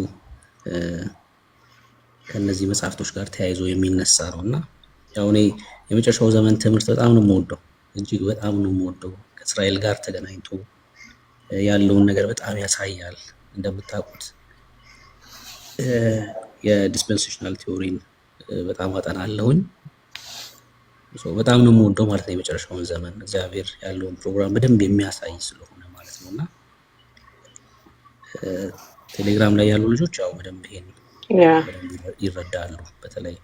ከነዚህ መጽሐፍቶች ጋር ተያይዞ የሚነሳ ነውና ያው እኔ የመጨረሻው ዘመን ትምህርት በጣም ነው የምወደው፣ እጅግ በጣም ነው የምወደው። ከእስራኤል ጋር ተገናኝቶ ያለውን ነገር በጣም ያሳያል። እንደምታውቁት የዲስፐንሴሽናል ቲዮሪን በጣም አጠናለሁኝ። በጣም ነው የምወደው ማለት ነው። የመጨረሻውን ዘመን እግዚአብሔር ያለውን ፕሮግራም በደንብ የሚያሳይ ስለሆነ ማለት ነውና ቴሌግራም ላይ ያሉ ልጆች ያው በደንብ ይሄን ይረዳሉ። በተለይ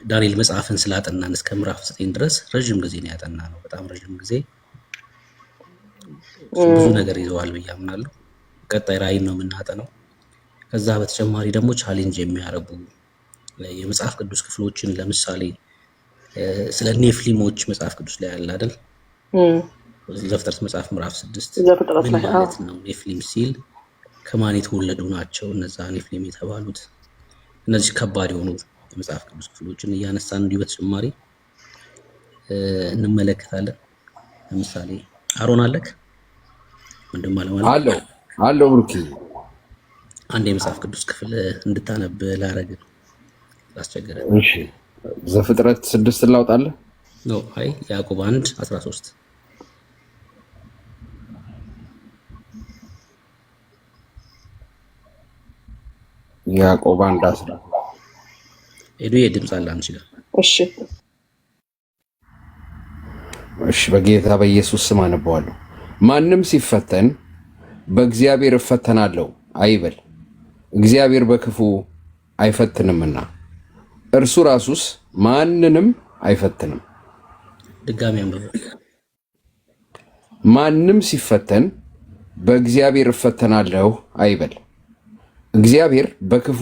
ዳንኤል መጽሐፍን ስላጠናን እስከ ምዕራፍ 9 ድረስ ረጅም ጊዜ ነው ያጠና ነው። በጣም ረጅም ጊዜ ብዙ ነገር ይዘዋል ብዬ አምናለሁ። ቀጣይ ራእይን ነው የምናጠነው። ከዛ በተጨማሪ ደግሞ ቻሌንጅ የሚያደርጉ የመጽሐፍ ቅዱስ ክፍሎችን ለምሳሌ ስለ ኔፍሊሞች መጽሐፍ ቅዱስ ላይ ያለ አይደል? ዘፍጥረት መጽሐፍ ምዕራፍ 6 ምን ማለት ነው? ኔፍሊም ሲል ከማን የተወለዱ ናቸው እነዛ ኔፍሊም የተባሉት? እነዚህ ከባድ የሆኑ የመጽሐፍ ቅዱስ ክፍሎችን እያነሳን እንዲሁ በተጨማሪ እንመለከታለን። ለምሳሌ አሮን አለክ ወንድም አለው ብሩኪ አንድ የመጽሐፍ ቅዱስ ክፍል እንድታነብ ላረግ ነው ላስቸገረ። እሺ ዘፍጥረት 6 ላውጣለህ ነው? አይ ያዕቆብ 1:13 ያዕቆብ 1:13 ሄዱ የድምጽ አለ አንቺ ጋር። እሺ በጌታ በኢየሱስ ስም አነባዋለሁ። ማንም ሲፈተን በእግዚአብሔር እፈተናለሁ አይበል፣ እግዚአብሔር በክፉ አይፈትንምና እርሱ ራሱስ ማንንም አይፈትንም። ድጋሚ አንብበው። ማንም ሲፈተን በእግዚአብሔር እፈተናለሁ አይበል፣ እግዚአብሔር በክፉ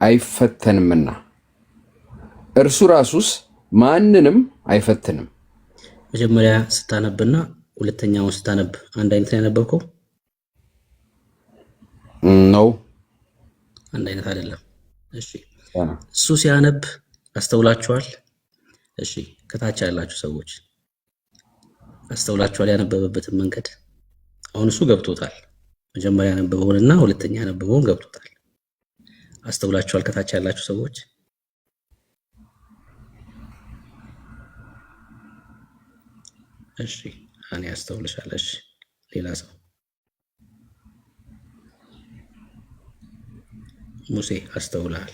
አይፈተንምና እርሱ ራሱስ ማንንም አይፈትንም። መጀመሪያ ስታነብና ሁለተኛውን ስታነብ አንድ አይነት ነው ያነበብከው? ነው አንድ አይነት አይደለም። እሺ እሱ ሲያነብ አስተውላችኋል? እሺ ከታች ያላችሁ ሰዎች አስተውላችኋል ያነበበበትን መንገድ? አሁን እሱ ገብቶታል። መጀመሪያ ያነበበውንና ሁለተኛ ያነበበውን ገብቶታል። አስተውላችኋል ከታች ያላችሁ ሰዎች? እሺ እኔ አስተውልሻለሁ። እሺ ሌላ ሰው ሙሴ አስተውልሃል?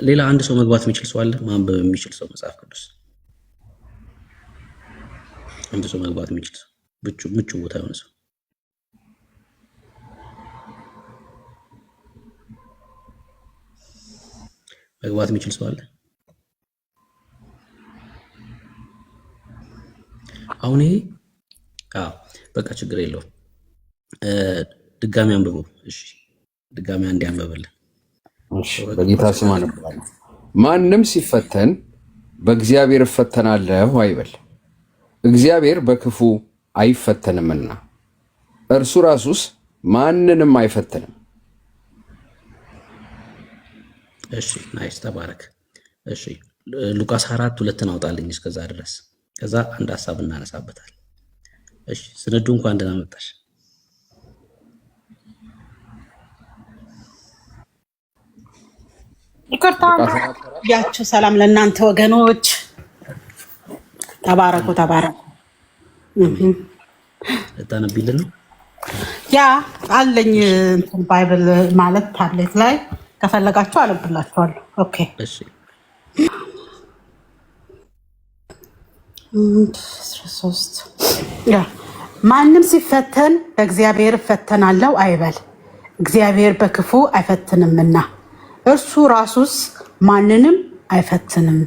ሌላ አንድ ሰው መግባት የሚችል ሰው አለ? ማንበብ የሚችል ሰው መጽሐፍ ቅዱስ አንድ ሰው መግባት የሚችል ሰው ምቹ ቦታ የሆነ ሰው መግባት የሚችል ሰው አለ? አሁን ይሄ በቃ ችግር የለውም። ድጋሚ አንብበው። እሺ ድጋሚ አንዴ አንብበልን። እሺ በጌታ ስም አነባለሁ። ማንም ሲፈተን በእግዚአብሔር እፈተናለሁ አይበል፣ እግዚአብሔር በክፉ አይፈተንምና እርሱ ራሱስ ማንንም አይፈትንም። እሺ ናይስ ተባረክ። እሺ ሉቃስ 4:2 አውጣልኝ እስከዛ ድረስ፣ ከዛ አንድ ሐሳብ እናነሳበታል። እሺ ስንዱ እንኳን ደህና መጣሽ። ይቅርታ ያችሁ። ሰላም ለእናንተ ወገኖች፣ ተባረኩ ተባረኩ። ልታነቢልን ነው? ያ አለኝ እንትን ባይብል ማለት ታብሌት ላይ ከፈለጋችሁ አነብላችኋለሁ። ኦኬ እሺ 13 ያ ማንም ሲፈተን በእግዚአብሔር እፈተናለሁ አይበል፣ እግዚአብሔር በክፉ አይፈትንምና እርሱ ራሱስ ማንንም አይፈትንም።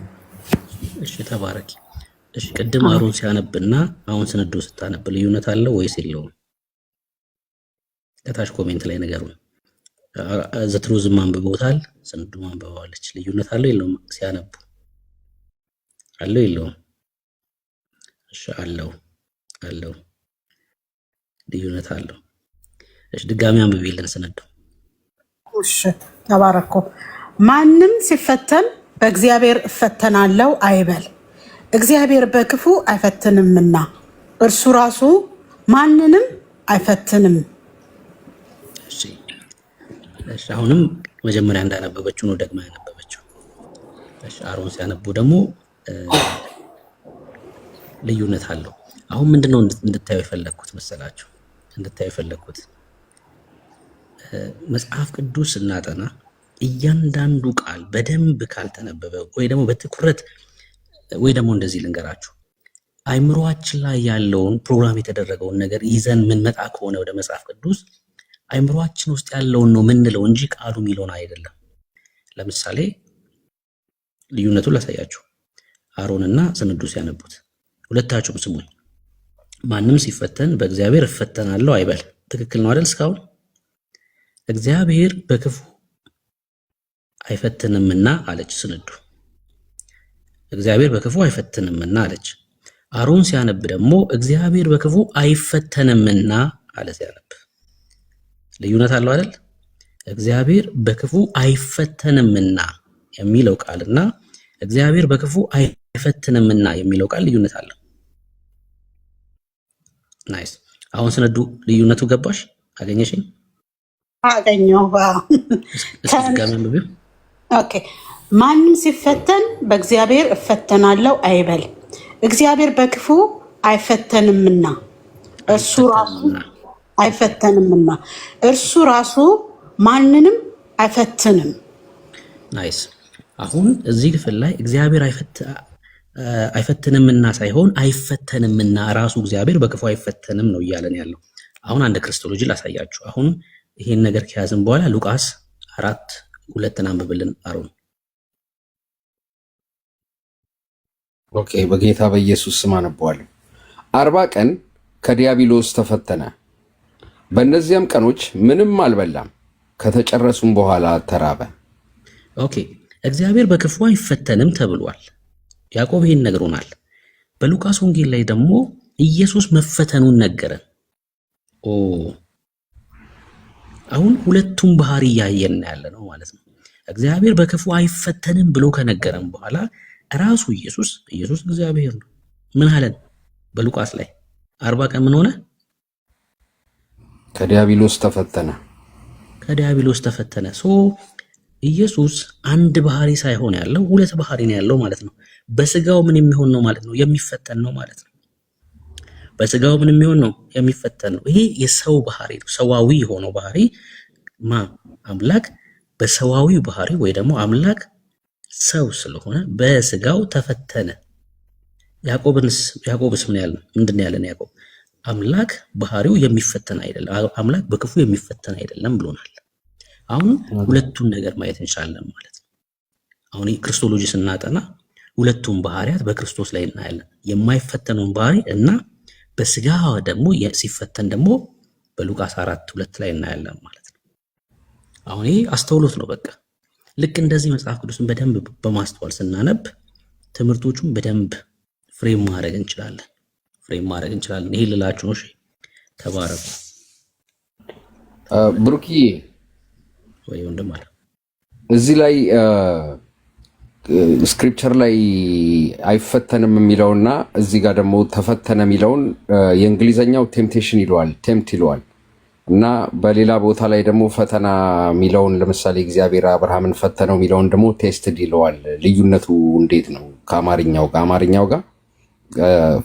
እሺ ተባረኪ። እሺ ቅድም አሮን ሲያነብና አሁን ስንዱ ስታነብ ልዩነት አለው ወይስ የለውም? ከታች ኮሜንት ላይ ነገሩን። ዘትሩዝም አንብበውታል፣ ስንዱ አንብበዋለች። ልዩነት አለው የለውም? ሲያነቡ አለው የለውም? እሺ አለው ልዩነት አለው። እሺ ድጋሚ አንብቤልን ስንዱ። እሺ ተባረኩ። ማንም ሲፈተን በእግዚአብሔር እፈተናለሁ አይበል፣ እግዚአብሔር በክፉ አይፈትንምና እርሱ ራሱ ማንንም አይፈትንም። እሺ አሁንም መጀመሪያ እንዳነበበችው ነው ደግማ ያነበበችው። እሺ አሮን ሲያነቡ ደግሞ ልዩነት አለው። አሁን ምንድነው እንድታዩ የፈለኩት መሰላችሁ? እንድታዩ የፈለኩት መጽሐፍ ቅዱስ እናጠና እያንዳንዱ ቃል በደንብ ካልተነበበ ወይ ደግሞ በትኩረት ወይ ደግሞ እንደዚህ ልንገራችሁ፣ አይምሮአችን ላይ ያለውን ፕሮግራም የተደረገውን ነገር ይዘን ምን መጣ ከሆነ ወደ መጽሐፍ ቅዱስ አይምሮአችን ውስጥ ያለውን ነው ምንለው እንጂ ቃሉ የሚለውን አይደለም። ለምሳሌ ልዩነቱን ላሳያችሁ። አሮንና ስንዱ ሲያነቡት ሁለታችሁም ስሙኝ። ማንም ሲፈተን በእግዚአብሔር እፈተናለሁ አይበል። ትክክል ነው አይደል? እስካሁን እግዚአብሔር በክፉ አይፈትንምና አለች ስንዱ። እግዚአብሔር በክፉ አይፈትንምና አለች። አሮን ሲያነብ ደግሞ እግዚአብሔር በክፉ አይፈተንምና አለ ሲያነብ። ልዩነት አለው አይደል? እግዚአብሔር በክፉ አይፈተንምና የሚለው ቃልና እግዚአብሔር በክፉ አይፈትንምና የሚለው ቃል ልዩነት አለው። ናይስ። አሁን ስንዱ ልዩነቱ ገባሽ? አገኘሽኝ? አገኘሁ። ኦኬ። ማንም ሲፈተን በእግዚአብሔር እፈተናለሁ አይበል፣ እግዚአብሔር በክፉ አይፈተንምና እርሱ ራሱ አይፈተንምና እርሱ ራሱ ማንንም አይፈትንም። ናይስ። አሁን እዚህ ክፍል ላይ እግዚአብሔር አይፈትንምና ሳይሆን አይፈተንምና ራሱ እግዚአብሔር በክፉ አይፈተንም ነው እያለን ያለው። አሁን አንድ ክርስቶሎጂ ላሳያችሁ። አሁን ይሄን ነገር ከያዝን በኋላ ሉቃስ 4:2 አንብብልን አሮን። ኦኬ። በጌታ በኢየሱስ ስም አነባዋለሁ። 40 ቀን ከዲያብሎስ ተፈተነ። በእነዚያም ቀኖች ምንም አልበላም፣ ከተጨረሱም በኋላ ተራበ። ኦኬ። እግዚአብሔር በክፉ አይፈተንም ተብሏል። ያዕቆብ ይሄን ነግሮናል። በሉቃስ ወንጌል ላይ ደግሞ ኢየሱስ መፈተኑን ነገረን። አሁን ሁለቱም ባህሪ ያየን ያለ ነው ማለት ነው። እግዚአብሔር በክፉ አይፈተንም ብሎ ከነገረን በኋላ ራሱ ኢየሱስ እግዚአብሔር ነው ምን አለን? በሉቃስ ላይ 40 ቀን ምን ሆነ? ከዲያብሎስ ተፈተነ። ኢየሱስ አንድ ባህሪ ሳይሆን ያለው ሁለት ባህሪ ነው ያለው ማለት ነው። በስጋው ምን የሚሆን ነው ማለት ነው? የሚፈተን ነው ማለት ነው። በስጋው ምን የሚሆን ነው? የሚፈተን ነው። ይሄ የሰው ባህሪ ነው። ሰዋዊ የሆነው ባህሪ አምላክ በሰዋዊ ባህሪ ወይ ደግሞ አምላክ ሰው ስለሆነ በስጋው ተፈተነ። ያዕቆብስ ምንድን ያለን? ያዕቆብ አምላክ ባህሪው የሚፈተን አይደለም፣ አምላክ በክፉ የሚፈተን አይደለም ብሎናል። አሁን ሁለቱን ነገር ማየት እንችላለን ማለት ነው። አሁን ክርስቶሎጂ ስናጠና ሁለቱም ባህሪያት በክርስቶስ ላይ እናያለን። የማይፈተነውን ባህሪ እና በስጋ ደግሞ ሲፈተን ደግሞ በሉቃስ 4:2 ላይ እናያለን ማለት ነው። አሁን ይሄ አስተውሎት ነው። በቃ ልክ እንደዚህ መጽሐፍ ቅዱስን በደንብ በማስተዋል ስናነብ ትምህርቶቹን በደንብ ፍሬም ማድረግ እንችላለን። ይሄ ልላችሁ ነው። እሺ ተባረኩ። ብሩኪ ወይ ወንድም አለ እዚህ ላይ ስክሪፕቸር ላይ አይፈተንም የሚለውና እዚህ ጋር ደግሞ ተፈተነ የሚለውን የእንግሊዘኛው ቴምፕቴሽን ይለዋል፣ ቴምፕት ይለዋል እና በሌላ ቦታ ላይ ደግሞ ፈተና የሚለውን ለምሳሌ እግዚአብሔር አብርሃምን ፈተነው የሚለውን ደግሞ ቴስትድ ይለዋል። ልዩነቱ እንዴት ነው? ከአማርኛው ጋር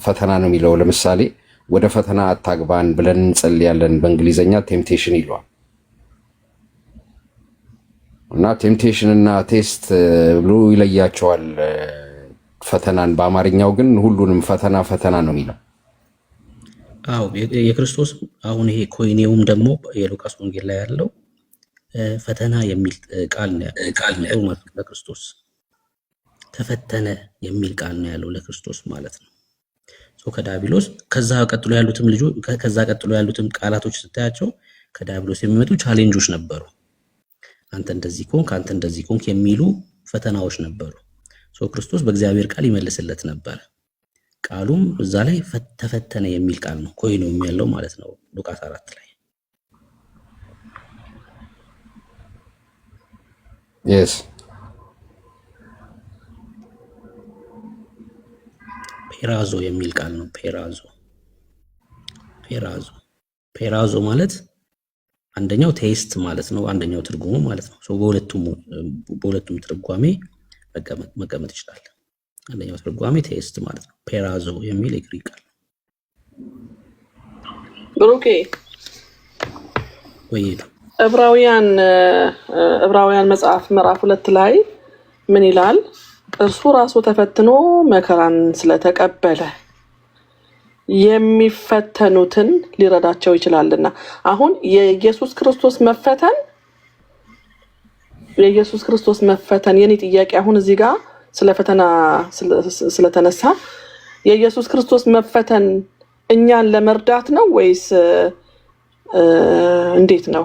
ፈተና ነው የሚለው ለምሳሌ ወደ ፈተና አታግባን ብለን እንጸልያለን፣ በእንግሊዘኛ ቴምፕቴሽን ይለዋል እና ቴምፕቴሽን እና ቴስት ብሎ ይለያቸዋል ፈተናን። በአማርኛው ግን ሁሉንም ፈተና ነው የሚለው። አዎ የክርስቶስ አሁን ይሄ ኮይኔውም ደግሞ የሉቃስ ወንጌል ላይ ያለው ፈተና የሚል ቃል ነው ለክርስቶስ። ተፈተነ የሚል ቃል ነው ያለው ለክርስቶስ ማለት ነው። ከዲያብሎስ ከዛ ቀጥሎ ያሉትም ቃላቶች ስታያቸው ከዲያብሎስ የሚመጡ ቻሌንጆች ነበሩ። አንተ እንደዚህ ኮንክ የሚሉ ፈተናዎች ነበሩ። ክርስቶስ በእግዚአብሔር ቃል ይመልስለት ነበር። ቃሉም እዛ ላይ ተፈተነ የሚል ቃል ነው ኮይኑ የሚያለው ማለት ነው ሉቃስ 4 ላይ። yes ፔራዞ የሚል ቃል ነው። ፔራዞ ማለት አንደኛው ቴስት ማለት ነው፣ አንደኛው ትርጉሙ ማለት ነው። በሁለቱም ትርጓሜ መቀመጥ ይችላል። አንደኛው ትርጓሜ ቴስት ማለት ነው። ፔራዞ የሚል የግሪክ ቃል ብሩኬ ወይ ዕብራውያን መጽሐፍ ምዕራፍ 2 ላይ ምን ይላል? እርሱ ራሱ ተፈትኖ መከራን ስለተቀበለ የሚፈተኑትን ሊረዳቸው ይችላልና። አሁን የኢየሱስ ክርስቶስ መፈተን የኔ ጥያቄ አሁን እዚህ ጋር ስለ ፈተና ስለተነሳ የኢየሱስ ክርስቶስ መፈተን እኛን ለመርዳት ነው ወይስ እንዴት ነው?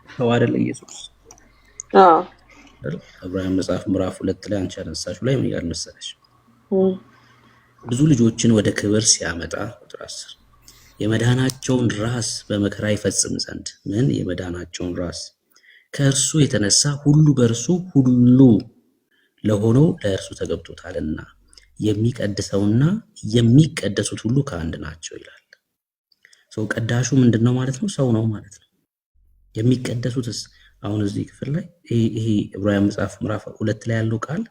ሰው አይደለ ኢየሱስ? ዕብራውያን መጽሐፍ ምዕራፍ 2 ላይ አንቺ ያነሳሽው ላይ ምን ይላል መሰለሽ? ብዙ ልጆችን ወደ ክብር ሲያመጣ ቁጥር 10 የመዳናቸውን ራስ በመከራ ይፈጽም ዘንድ ምን የመዳናቸውን ራስ ከእርሱ የተነሳ ሁሉ በእርሱ ሁሉ ለሆነው ለእርሱ ተገብቶታልና የሚቀድሰውና የሚቀደሱት ሁሉ ከአንድ ናቸው ይላል። ቀዳሹ ምንድነው ማለት ነው? ሰው ነው ማለት ነው። የሚቀደሱትስ አሁን እዚህ ክፍል ላይ ይሄ ዕብራውያን መጽሐፍ ምዕራፍ 2 ላይ ያለው ቃል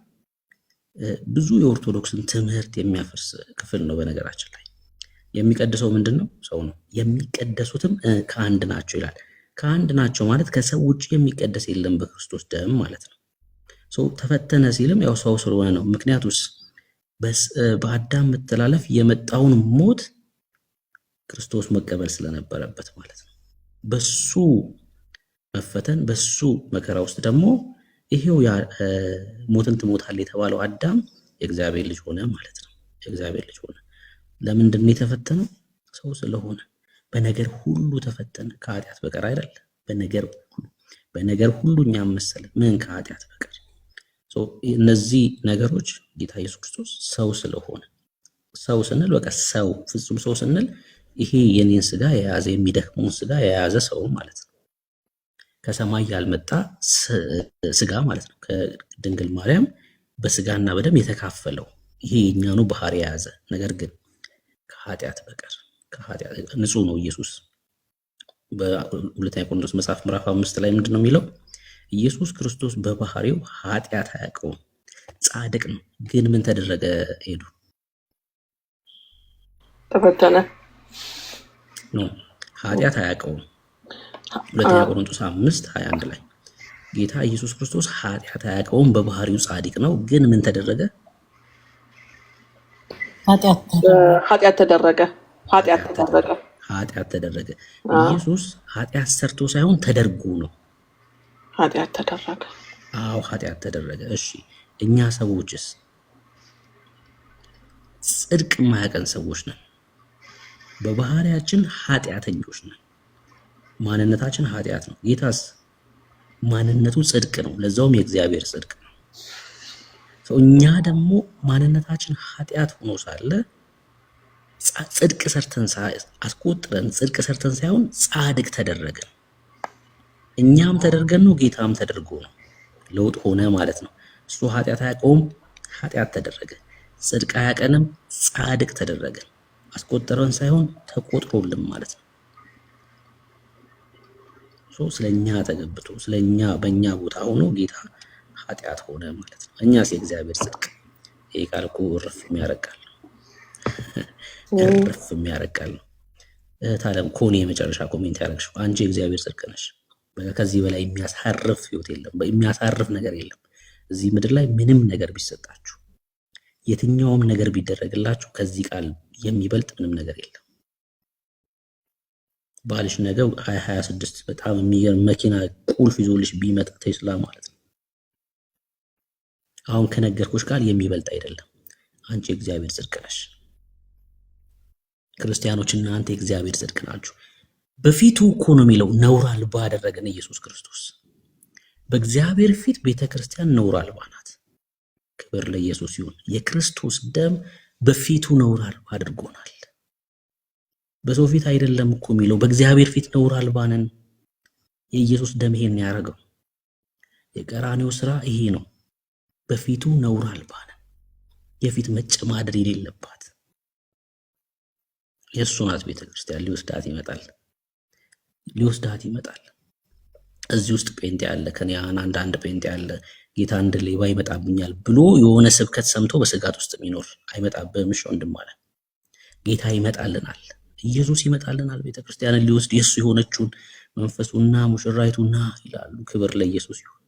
ብዙ የኦርቶዶክስን ትምህርት የሚያፈርስ ክፍል ነው። በነገራችን ላይ የሚቀድሰው ምንድነው? ሰው ነው። የሚቀደሱትም ከአንድ ናቸው ይላል። ከአንድ ናቸው ማለት ከሰው ውጭ የሚቀደስ የለም በክርስቶስ ደም ማለት ነው። ተፈተነ ሲልም ያው ሰው ስለሆነ ነው። ምክንያቱስ በአዳም መተላለፍ የመጣውን ሞት ክርስቶስ መቀበል ስለነበረበት ማለት ነው። በሱ መፈተን በሱ መከራ ውስጥ ደግሞ ይሄው ሞትን ትሞታለህ የተባለው አዳም የእግዚአብሔር ልጅ ሆነ ማለት ነው። የእግዚአብሔር ልጅ ሆነ። ለምንድን ነው የተፈተነው? ሰው ስለሆነ። በነገር ሁሉ ተፈተነ ከኃጢአት በቀር አይደል? በነገር ሁሉ እኛም መሰለ ምን ከኃጢአት በቀር። እነዚህ ነገሮች ጌታ ኢየሱስ ክርስቶስ ሰው ስለሆነ፣ ሰው ስንል በቃ ሰው ፍጹም ሰው ስንል ይሄ የኔን ስጋ የያዘ የሚደክመውን ስጋ የያዘ ሰው ማለት ነው። ከሰማይ ያልመጣ ስጋ ማለት ነው። ከድንግል ማርያም በስጋና በደም የተካፈለው ይሄ የኛኑ ባህሪ የያዘ ነገር ግን ከኃጢአት በቀር ንጹህ ነው ኢየሱስ። በሁለተኛ ቆሮንቶስ መጽሐፍ ምዕራፍ 5 ላይ ምንድነው የሚለው? ኢየሱስ ክርስቶስ በባህሪው ኃጢአት አያውቀውም፣ ጻድቅ ነው። ግን ምን ተደረገ? ሄዱ ተፈተነ ነው። ኃጢአት አያውቀውም። ሁለተኛ ቆሮንቶስ 5:21 ላይ ጌታ ኢየሱስ ክርስቶስ ኃጢአት አያውቀውም፣ በባህሪው ጻድቅ ነው። ግን ምን ተደረገ? ኃጢአት ተደረገ። ኢየሱስ ኃጢአት ሰርቶ ሳይሆን ተደርጎ ነው። ኃጢአት ተደረገ። አዎ ኃጢአት ተደረገ። እሺ እኛ ሰዎችስ ጽድቅ የማያውቀን ሰዎች ነን። በባህሪያችን ኃጢአተኞች ነን። ማንነታችን ኃጢአት ነው። ጌታስ ማንነቱ ጽድቅ ነው፣ ለዛውም የእግዚአብሔር ጽድቅ ነው። እኛ ደግሞ ማንነታችን ኃጢአት ሆኖ ሳለ ጽድቅ ሰርተን አስቆጥረን ጽድቅ ሰርተን ሳይሆን ጻድቅ ተደረገን። እኛም ተደርገን ነው፣ ጌታም ተደርጎ ነው። ለውጥ ሆነ ማለት ነው። እሱ ኃጢአት አያውቀውም፣ ኃጢአት ተደረገ። ጽድቅ አያውቀንም፣ ጻድቅ ተደረገን። አስቆጥረን ሳይሆን ተቆጥሮልን ማለት ነው። ስለኛ ተገብቶ ስለኛ በእኛ ቦታ ሆኖ ጌታ ኃጢአት ሆነ ማለት ነው። እኛስ የእግዚአብሔር ጽድቅ። ይሄ ቃል እኮ እርፍ የሚያረቃል ነው። ታለም ኮኔ የመጨረሻ ኮሜንት ያደረግሽው አንቺ የእግዚአብሔር ጽድቅ ነሽ። ከዚህ በላይ የሚያሳርፍ ህይወት የለም፣ የሚያሳርፍ ነገር የለም። እዚህ ምድር ላይ ምንም ነገር ቢሰጣችሁ፣ የትኛውም ነገር ቢደረግላችሁ ከዚህ ቃል የሚበልጥ ምንም ነገር የለም። ባልሽ ነገ 2026 በጣም የሚገርም መኪና ቁልፍ ይዞልሽ ቢመጣ ቴስላ ማለት ነው አሁን ከነገርኩሽ ቃል የሚበልጥ አይደለም። አንቺ የእግዚአብሔር ጽድቅ ነሽ። ክርስቲያኖች እናንተ የእግዚአብሔር ጽድቅ ናችሁ። በፊቱ እኮ ነው የሚለው ነውር አልባ አደረገን ኢየሱስ ክርስቶስ። በእግዚአብሔር ፊት ቤተክርስቲያን ነውር አልባ ናት። ክብር ለኢየሱስ ይሁን። የክርስቶስ ደም በፊቱ ነውር አልባ አድርጎናል። በሰው ፊት አይደለም እኮ የሚለው በእግዚአብሔር ፊት ነውር አልባ ነን። የኢየሱስ ደም ይሄን ያደረገው የቀራኔው ስራ ይሄ ነው። በፊቱ ነውር አልባ ነን። የፊት መጨማደር የሌለባት የእሱ ናት ቤተክርስቲያን። ሊወስዳት ይመጣል። እዚህ ውስጥ ጴንጤ አለ፣ ከኒያን አንዳንድ ጴንጤ አለ። ጌታ እንደ ሌባ ይመጣብኛል ብሎ የሆነ ስብከት ሰምቶ በስጋት ውስጥ የሚኖር አይመጣብህም። እሺ ወንድም አለ። ጌታ ይመጣልናል፣ ኢየሱስ ይመጣልናል። ቤተክርስቲያንን ሊወስድ የእሱ የሆነችውን መንፈሱና ሙሽራይቱና ይላሉ። ክብር ለኢየሱስ ይሁን።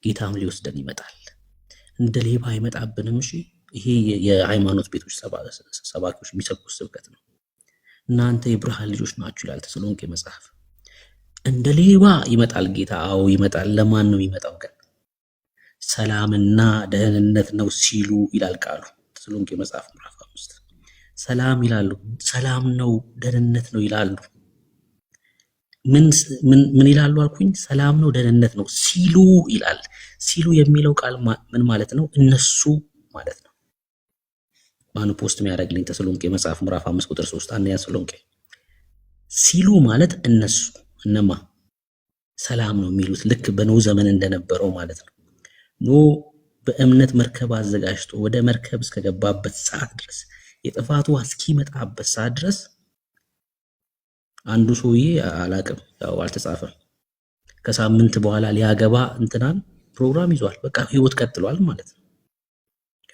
ጌታም ሊወስደን ይመጣል። እንደ ሌባ አይመጣብንም። እሺ ይሄ የሃይማኖት ቤቶች ሰባኪዎች የሚሰብኩት ስብከት ነው። እናንተ የብርሃን ልጆች ናችሁ ይላል ተሰሎንቄ መጽሐፍ። እንደ ሌባ ይመጣል ጌታ። አዎ ይመጣል። ለማን ነው የሚመጣው ግን? ሰላምና ደህንነት ነው ሲሉ ይላል ቃሉ ተሰሎንቄ መጽሐፍ ምዕራፍ 5። ሰላም ይላሉ፣ ሰላም ነው ደህንነት ነው ይላሉ። ምን ይላሉ አልኩኝ? ሰላም ነው ደህንነት ነው ሲሉ ይላል። ሲሉ የሚለው ቃል ምን ማለት ነው? እነሱ ማለት ነው። ማን ፖስት የሚያደርግልኝ? ተሰሎንቄ መጽሐፍ ምዕራፍ 5 ቁጥር 3 አንደኛ ተሰሎንቄ። ሲሉ ማለት እነሱ እነማ ሰላም ነው የሚሉት ልክ በኖህ ዘመን እንደነበረው ማለት ነው። ኖህ በእምነት መርከብ አዘጋጅቶ ወደ መርከብ እስከገባበት ሰዓት ድረስ የጥፋቱ እስኪመጣበት ሰዓት ድረስ አንዱ ሰውዬ አላቅም፣ ያው አልተጻፈም፣ ከሳምንት በኋላ ሊያገባ እንትናን ፕሮግራም ይዟል። በቃ ህይወት ቀጥሏል ማለት ነው።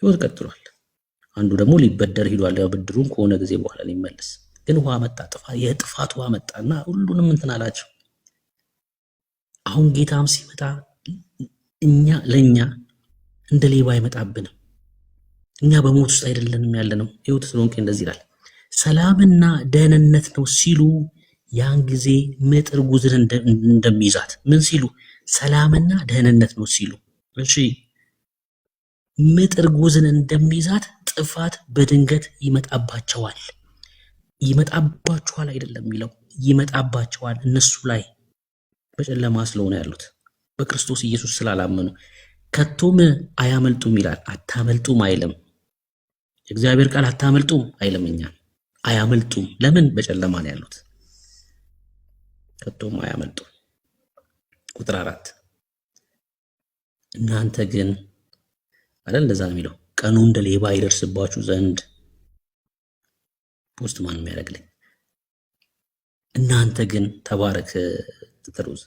ህይወት ቀጥሏል። አንዱ ደግሞ ሊበደር ሂዷል። ያው ብድሩን ከሆነ ጊዜ በኋላ ሊመለስ። ግን ውሃ መጣ፣ የጥፋት ውሃ መጣና ሁሉንም እንትን አላቸው። አሁን ጌታም ሲመጣ ለኛ እንደ ሌባ አይመጣብንም። እኛ በሞት ውስጥ አይደለንም ያለነው። ይኸው ተሰሎንቄ እንደዚህ ይላል፣ ሰላምና ደህንነት ነው ሲሉ ያን ጊዜ ምጥ እርጉዝን እንደሚይዛት። ምን ሲሉ? ሰላምና ደህንነት ነው ሲሉ። እሺ ምጥ እርጉዝን እንደሚይዛት ጥፋት በድንገት ይመጣባቸዋል። ይመጣባቸዋል አይደለም የሚለው ይመጣባቸዋል። እነሱ ላይ በጨለማ ስለሆነ ያሉት በክርስቶስ ኢየሱስ ስላላመኑ ከቶም አያመልጡም ይላል። አታመልጡም አይልም። የእግዚአብሔር ቃል አታመልጡም አይልም። እኛ አያመልጡም። ለምን? በጨለማ ነው ያሉት። ከቶም አያመልጡም። ቁጥር 4 እናንተ ግን አይደል እንደዛ ነው የሚለው፣ ቀኑ እንደ ሌባ ይደርስባችሁ ዘንድ ፖስት ማን የሚያደርግልኝ? እናንተ ግን ተባረክ ትሩዝ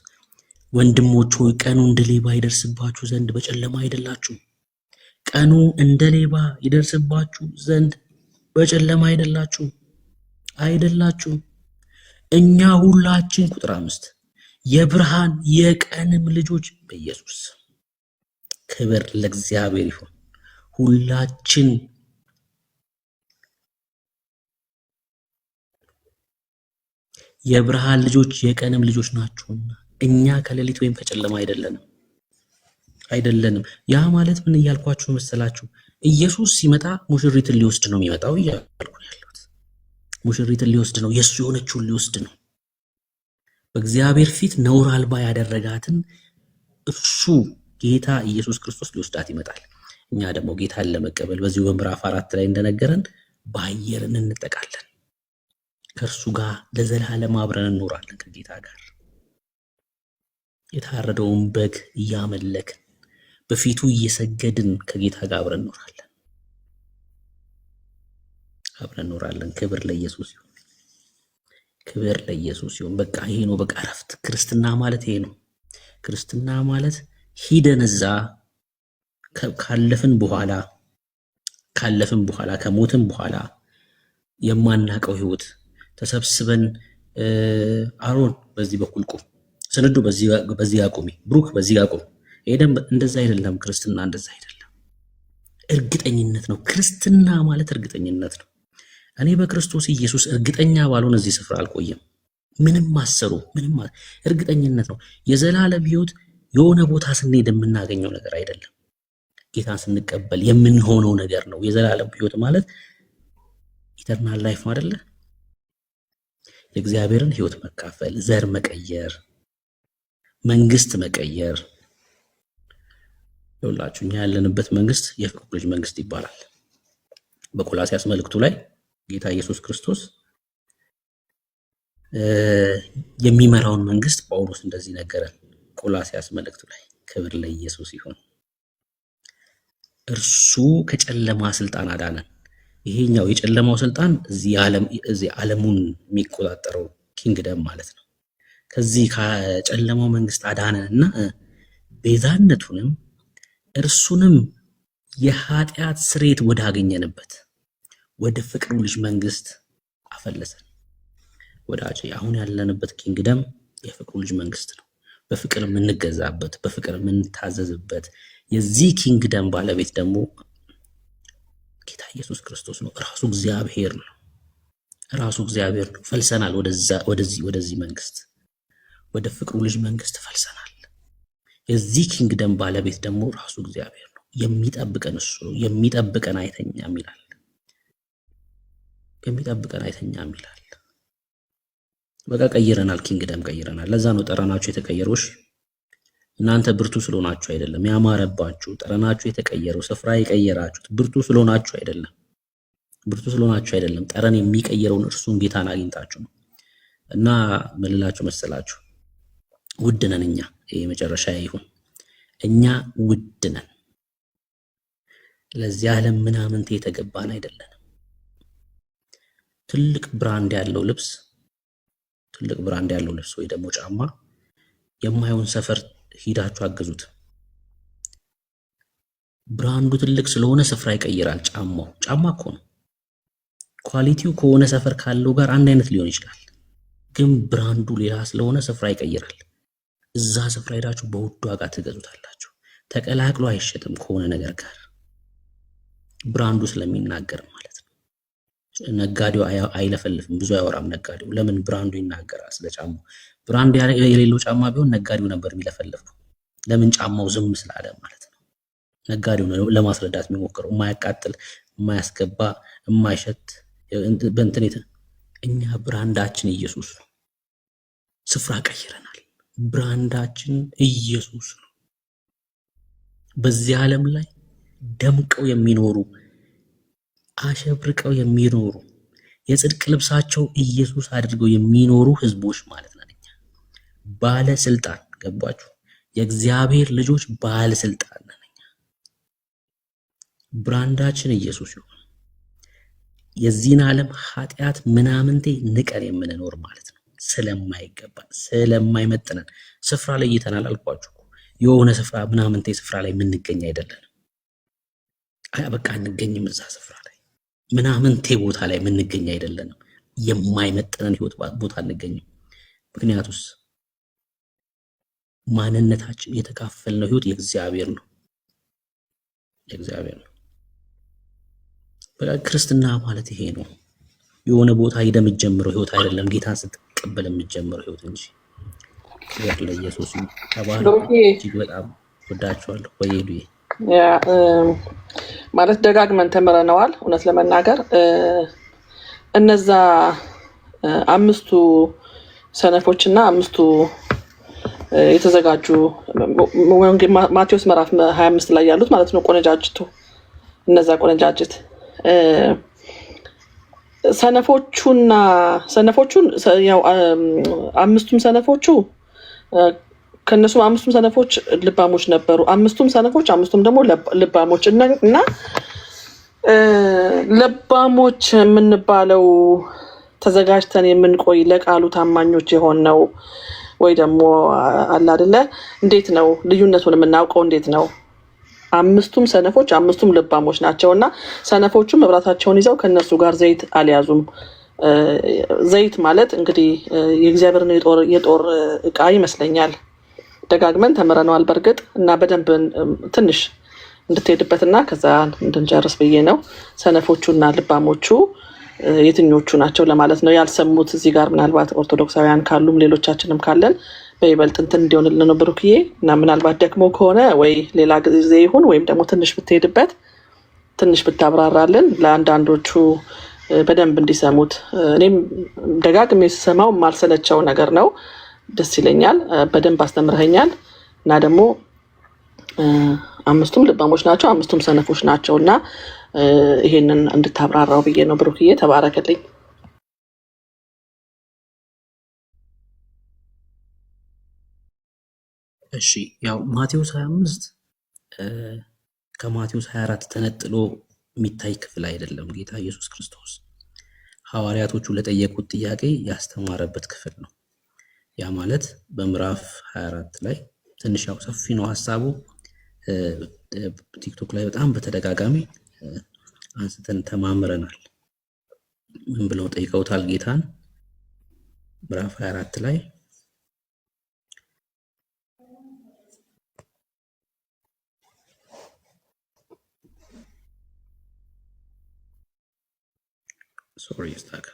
ወንድሞች ሆይ ቀኑ እንደ ሌባ ይደርስባችሁ ዘንድ በጨለማ አይደላችሁ። ቀኑ እንደ ሌባ ይደርስባችሁ ዘንድ በጨለማ አይደላችሁ። እኛ ሁላችን ቁጥር 5 የብርሃን የቀንም ልጆች በኢየሱስ ክብር ለእግዚአብሔር ይሁን። ሁላችን የብርሃን ልጆች የቀንም ልጆች ናችሁና እኛ ከሌሊት ወይም ከጨለማ አይደለንም። ያ ማለት ምን እያልኳችሁ መሰላችሁ? ኢየሱስ ሲመጣ ሙሽሪትን ሊወስድ ነው የሚመጣው እያልኩ ያለሁት። ሙሽሪትን ሊወስድ ነው፣ የሱ የሆነችውን ሊወስድ ነው። በእግዚአብሔር ፊት ነውር አልባ ያደረጋትን እርሱ ጌታ ኢየሱስ ክርስቶስ ሊወስዳት ይመጣል። እኛ ደግሞ ጌታን ለመቀበል በዚሁ በምዕራፍ 4 ላይ እንደነገረን በአየር እንጠቃለን። ከእርሱ ጋር ለዘላለም አብረን እንኖራለን ከጌታ ጋር። የታረደውን በግ እያመለክን በፊቱ እየሰገድን ከጌታ ጋር አብረን እንኖራለን። ክብር ለኢየሱስ ይሁን። በቃ ይሄ ነው። በቃ እረፍት። ክርስትና ማለት ይሄ ነው። ክርስትና ማለት ሂደን እዛ ካለፍን በኋላ ከሞትን በኋላ የማናቀው ህይወት ተሰብስበን አሮን በዚህ በኩል ቁም፣ ስንዱ በዚህ አቁሚ፣ ብሩክ በዚህ አቁም። ሄደን እንደዛ አይደለም። ክርስትና እንደዛ አይደለም። እርግጠኝነት ነው። ክርስትና ማለት እርግጠኝነት ነው። እኔ በክርስቶስ ኢየሱስ እርግጠኛ ባልሆን እዚህ ስፍራ አልቆየም። ምንም እርግጠኝነት ነው። የዘላለም ህይወት የሆነ ቦታ ስንሄድ የምናገኘው ነገር አይደለም። ጌታን ስንቀበል የምንሆነው ነገር ነው። የዘላለም ህይወት ማለት ኢተርናል ላይፍ አይደለ? የእግዚአብሔርን ህይወት መካፈል፣ ዘር መቀየር፣ መንግስት መቀየር። ይኸውላችሁ እኛ ያለንበት መንግስት የፍቅሩ ልጅ መንግስት ይባላል። በቆላስይስ መልእክቱ ላይ ጌታ ኢየሱስ ክርስቶስ የሚመራውን መንግስት ጳውሎስ እንደዚህ ነገረን። ቆላስይስ መልእክቱ ላይ ክብር ለኢየሱስ ይሁን። እርሱ ከጨለማ ስልጣን አዳነን። ይሄኛው የጨለማው ስልጣን እዚህ ዓለሙን የሚቆጣጠረው ኪንግደም ማለት ነው። ከዚህ ከጨለማው መንግስት አዳነንና ቤዛነቱንም እርሱንም የኃጢአት ስርየት ወዳገኘንበት ወደ ፍቅሩ ልጅ መንግስት አፈለሰን። ወዳጄ አሁን ያለንበት ኪንግደም የፍቅሩ ልጅ መንግስት ነው። በፍቅር የምንገዛበት፣ በፍቅር የምንታዘዝበት የዚህ ኪንግደም ባለቤት ደግሞ ጌታ ኢየሱስ ክርስቶስ ነው። ራሱ እግዚአብሔር ነው። ራሱ እግዚአብሔር ነው። ፈልሰናል ወደዚህ መንግስት፣ ወደ ፍቅሩ ልጅ መንግስት ፈልሰናል። የዚህ ኪንግደም ባለቤት ደግሞ ራሱ እግዚአብሔር ነው። የሚጠብቀን እሱ ነው። የሚጠብቀን አይተኛም ይላል። የሚጠብቀን አይተኛም ይላል። በቃ ቀይረናል፣ ኪንግደም ቀይረናል። ለዛ ነው ጠረናችሁ የተቀየረው። እናንተ ብርቱ ስለሆናችሁ አይደለም ያማረባችሁ፣ ጠረናችሁ የተቀየረው ስፍራ የቀየራችሁት ብርቱ ስለሆናችሁ አይደለም። ብርቱ ስለሆናችሁ አይደለም። ጠረን የሚቀየረውን እርሱን ጌታን አግኝታችሁ ነው። እና ምን ልላችሁ መሰላችሁ? ውድ ነን እኛ። ይሄ መጨረሻ ይሁን። እኛ ውድ ነን። ለዚህ ዓለም ምናምንቴ የተገባን አይደለንም። ትልቅ ብራንድ ያለው ልብስ ወይ ደግሞ ጫማ የማይሆን ሰፈር ሂዳችሁ አገዙት። ብራንዱ ትልቅ ስለሆነ ስፍራ ይቀይራል። ጫማ እኮ ነው። ኳሊቲው ከሆነ ሰፈር ካለው ጋር አንድ አይነት ሊሆን ይችላል፣ ግን ብራንዱ ሌላ ስለሆነ ስፍራ ይቀይራል። እዛ ስፍራ ሄዳችሁ በውድ ዋጋ ትገዙታላችሁ። ተቀላቅሎ አይሸጥም ከሆነ ነገር ጋር፣ ብራንዱ ስለሚናገር ማለት ነው። ነጋዴው አይለፈልፍም፣ ብዙ አያወራም ነጋዴው። ለምን? ብራንዱ ይናገራል ስለ ጫማው። ብራንድ የሌለው ጫማ ቢሆን ነጋዴው ነበር የሚለፈልፈው። ለምን? ጫማው ዝም ስላለ ማለት ነው። ነጋዴው ነው ለማስረዳት የሚሞክረው። የማያቃጥል፣ የማያስገባ፣ የማይሸት በእንትኔት። እኛ ብራንዳችን ኢየሱስ ነው። ስፍራ ቀይረናል። ብራንዳችን ኢየሱስ ነው። በዚህ ዓለም ላይ ደምቀው የሚኖሩ አሸብርቀው የሚኖሩ የጽድቅ ልብሳቸው ኢየሱስ አድርገው የሚኖሩ ህዝቦች ማለት ነው። ባለስልጣን፣ ገባችሁ? የእግዚአብሔር ልጆች ባለስልጣን ነን እኛ። ብራንዳችን ኢየሱስ ይሁን። የዚህን ዓለም ኃጢአት ምናምንቴ ንቀን የምንኖር ማለት ነው። ስለማይገባ ስለማይመጥነን ስፍራ ላይ ይተናል አልኳችሁ። የሆነ ስፍራ ምናምንቴ ስፍራ ላይ የምንገኝ አይደለንም። በቃ እንገኝም እዛ ስፍራ ላይ ምናምንቴ ቦታ ላይ የምንገኝ አይደለንም። የማይመጥነን ህይወት ቦታ እንገኝም። ምክንያቱስ ማንነታችን የተካፈልነው ህይወት የእግዚአብሔር ነው። በቃ ክርስትና ማለት ይሄ ነው። የሆነ ቦታ ሄደህ የምትጀምረው ህይወት አይደለም፣ ጌታን ስትቀበል የምትጀምረው ህይወት እንጂ። ክብር ለኢየሱስ ይሁን። እጅግ በጣም ወዳችኋለሁ። ወይዱ ማለት ደጋግመን ተምረነዋል። እውነት ለመናገር እነዛ አምስቱ ሰነፎችና አምስቱ የተዘጋጁ ማቴዎስ ምዕራፍ 25 ላይ ያሉት ማለት ነው ቆነጃጅቱ፣ እነዛ ቆነጃጅት ሰነፎቹን ያው አምስቱም ሰነፎቹ ከነሱም አምስቱም ሰነፎች ልባሞች ነበሩ። አምስቱም ደግሞ ልባሞች እና ልባሞች የምንባለው ተዘጋጅተን የምንቆይ ለቃሉ ታማኞች የሆነው ወይ ደግሞ አለ አይደለ? እንዴት ነው ልዩነቱን የምናውቀው? እንዴት ነው? አምስቱም ሰነፎች አምስቱም ልባሞች ናቸውና ሰነፎቹም መብራታቸውን ይዘው ከነሱ ጋር ዘይት አልያዙም። ዘይት ማለት እንግዲህ የእግዚአብሔርን የጦር ዕቃ ይመስለኛል። ደጋግመን ተምረነዋል በርግጥ እና በደንብ ትንሽ እንድትሄድበትና ከዛ እንድንጨርስ ብዬ ነው። ሰነፎቹና ልባሞቹ የትኞቹ ናቸው ለማለት ነው። ያልሰሙት እዚህ ጋር ምናልባት ኦርቶዶክሳውያን ካሉም ሌሎቻችንም ካለን በይበልጥ እንትን እንዲሆንልን ነው ብሩክዬ። እና ምናልባት ደግሞ ከሆነ ወይ ሌላ ጊዜ ይሁን ወይም ደግሞ ትንሽ ብትሄድበት ትንሽ ብታብራራልን ለአንዳንዶቹ በደንብ እንዲሰሙት። እኔም ደጋግሜ ስሰማው የማልሰለቸው ነገር ነው። ደስ ይለኛል። በደንብ አስተምረኸኛል። እና ደግሞ አምስቱም ልባሞች ናቸው፣ አምስቱም ሰነፎች ናቸው። እና ይሄንን እንድታብራራው ብዬ ነው ብሩክዬ። ተባረክልኝ። እሺ ያው ማቴዎስ 25 ከማቴዎስ 24 ተነጥሎ የሚታይ ክፍል አይደለም። ጌታ ኢየሱስ ክርስቶስ ሐዋርያቶቹ ለጠየቁት ጥያቄ ያስተማረበት ክፍል ነው። ያ ማለት በምዕራፍ 24 ላይ ትንሽ ያው ሰፊ ነው ሐሳቡ። ቲክቶክ ላይ በጣም በተደጋጋሚ አንስተን ተማምረናል። ምን ብለው ጠይቀውታል ጌታን? ምዕራፍ 24 ላይ ሶሪ ስታክ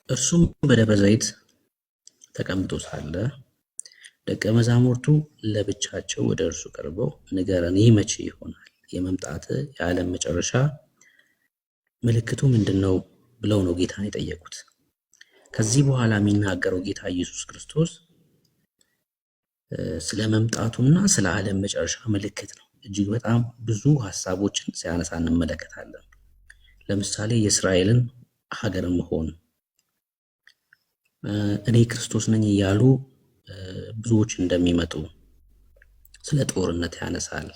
እርሱም በደብረ ዘይት ተቀምጦ ሳለ ደቀ መዛሙርቱ ለብቻቸው ወደ እርሱ ቀርበው ንገረን፣ ይህ መቼ ይሆናል? የመምጣት የዓለም መጨረሻ ምልክቱ ምንድነው? ብለው ነው ጌታን የጠየቁት። ከዚህ በኋላ የሚናገረው ጌታ ኢየሱስ ክርስቶስ ስለ መምጣቱና ስለ ዓለም መጨረሻ ምልክት ነው። እጅግ በጣም ብዙ ሐሳቦችን ሲያነሳ እንመለከታለን። ለምሳሌ የእስራኤልን ሀገር መሆን፣ እኔ ክርስቶስ ነኝ እያሉ ብዙዎች እንደሚመጡ ስለ ጦርነት ያነሳል።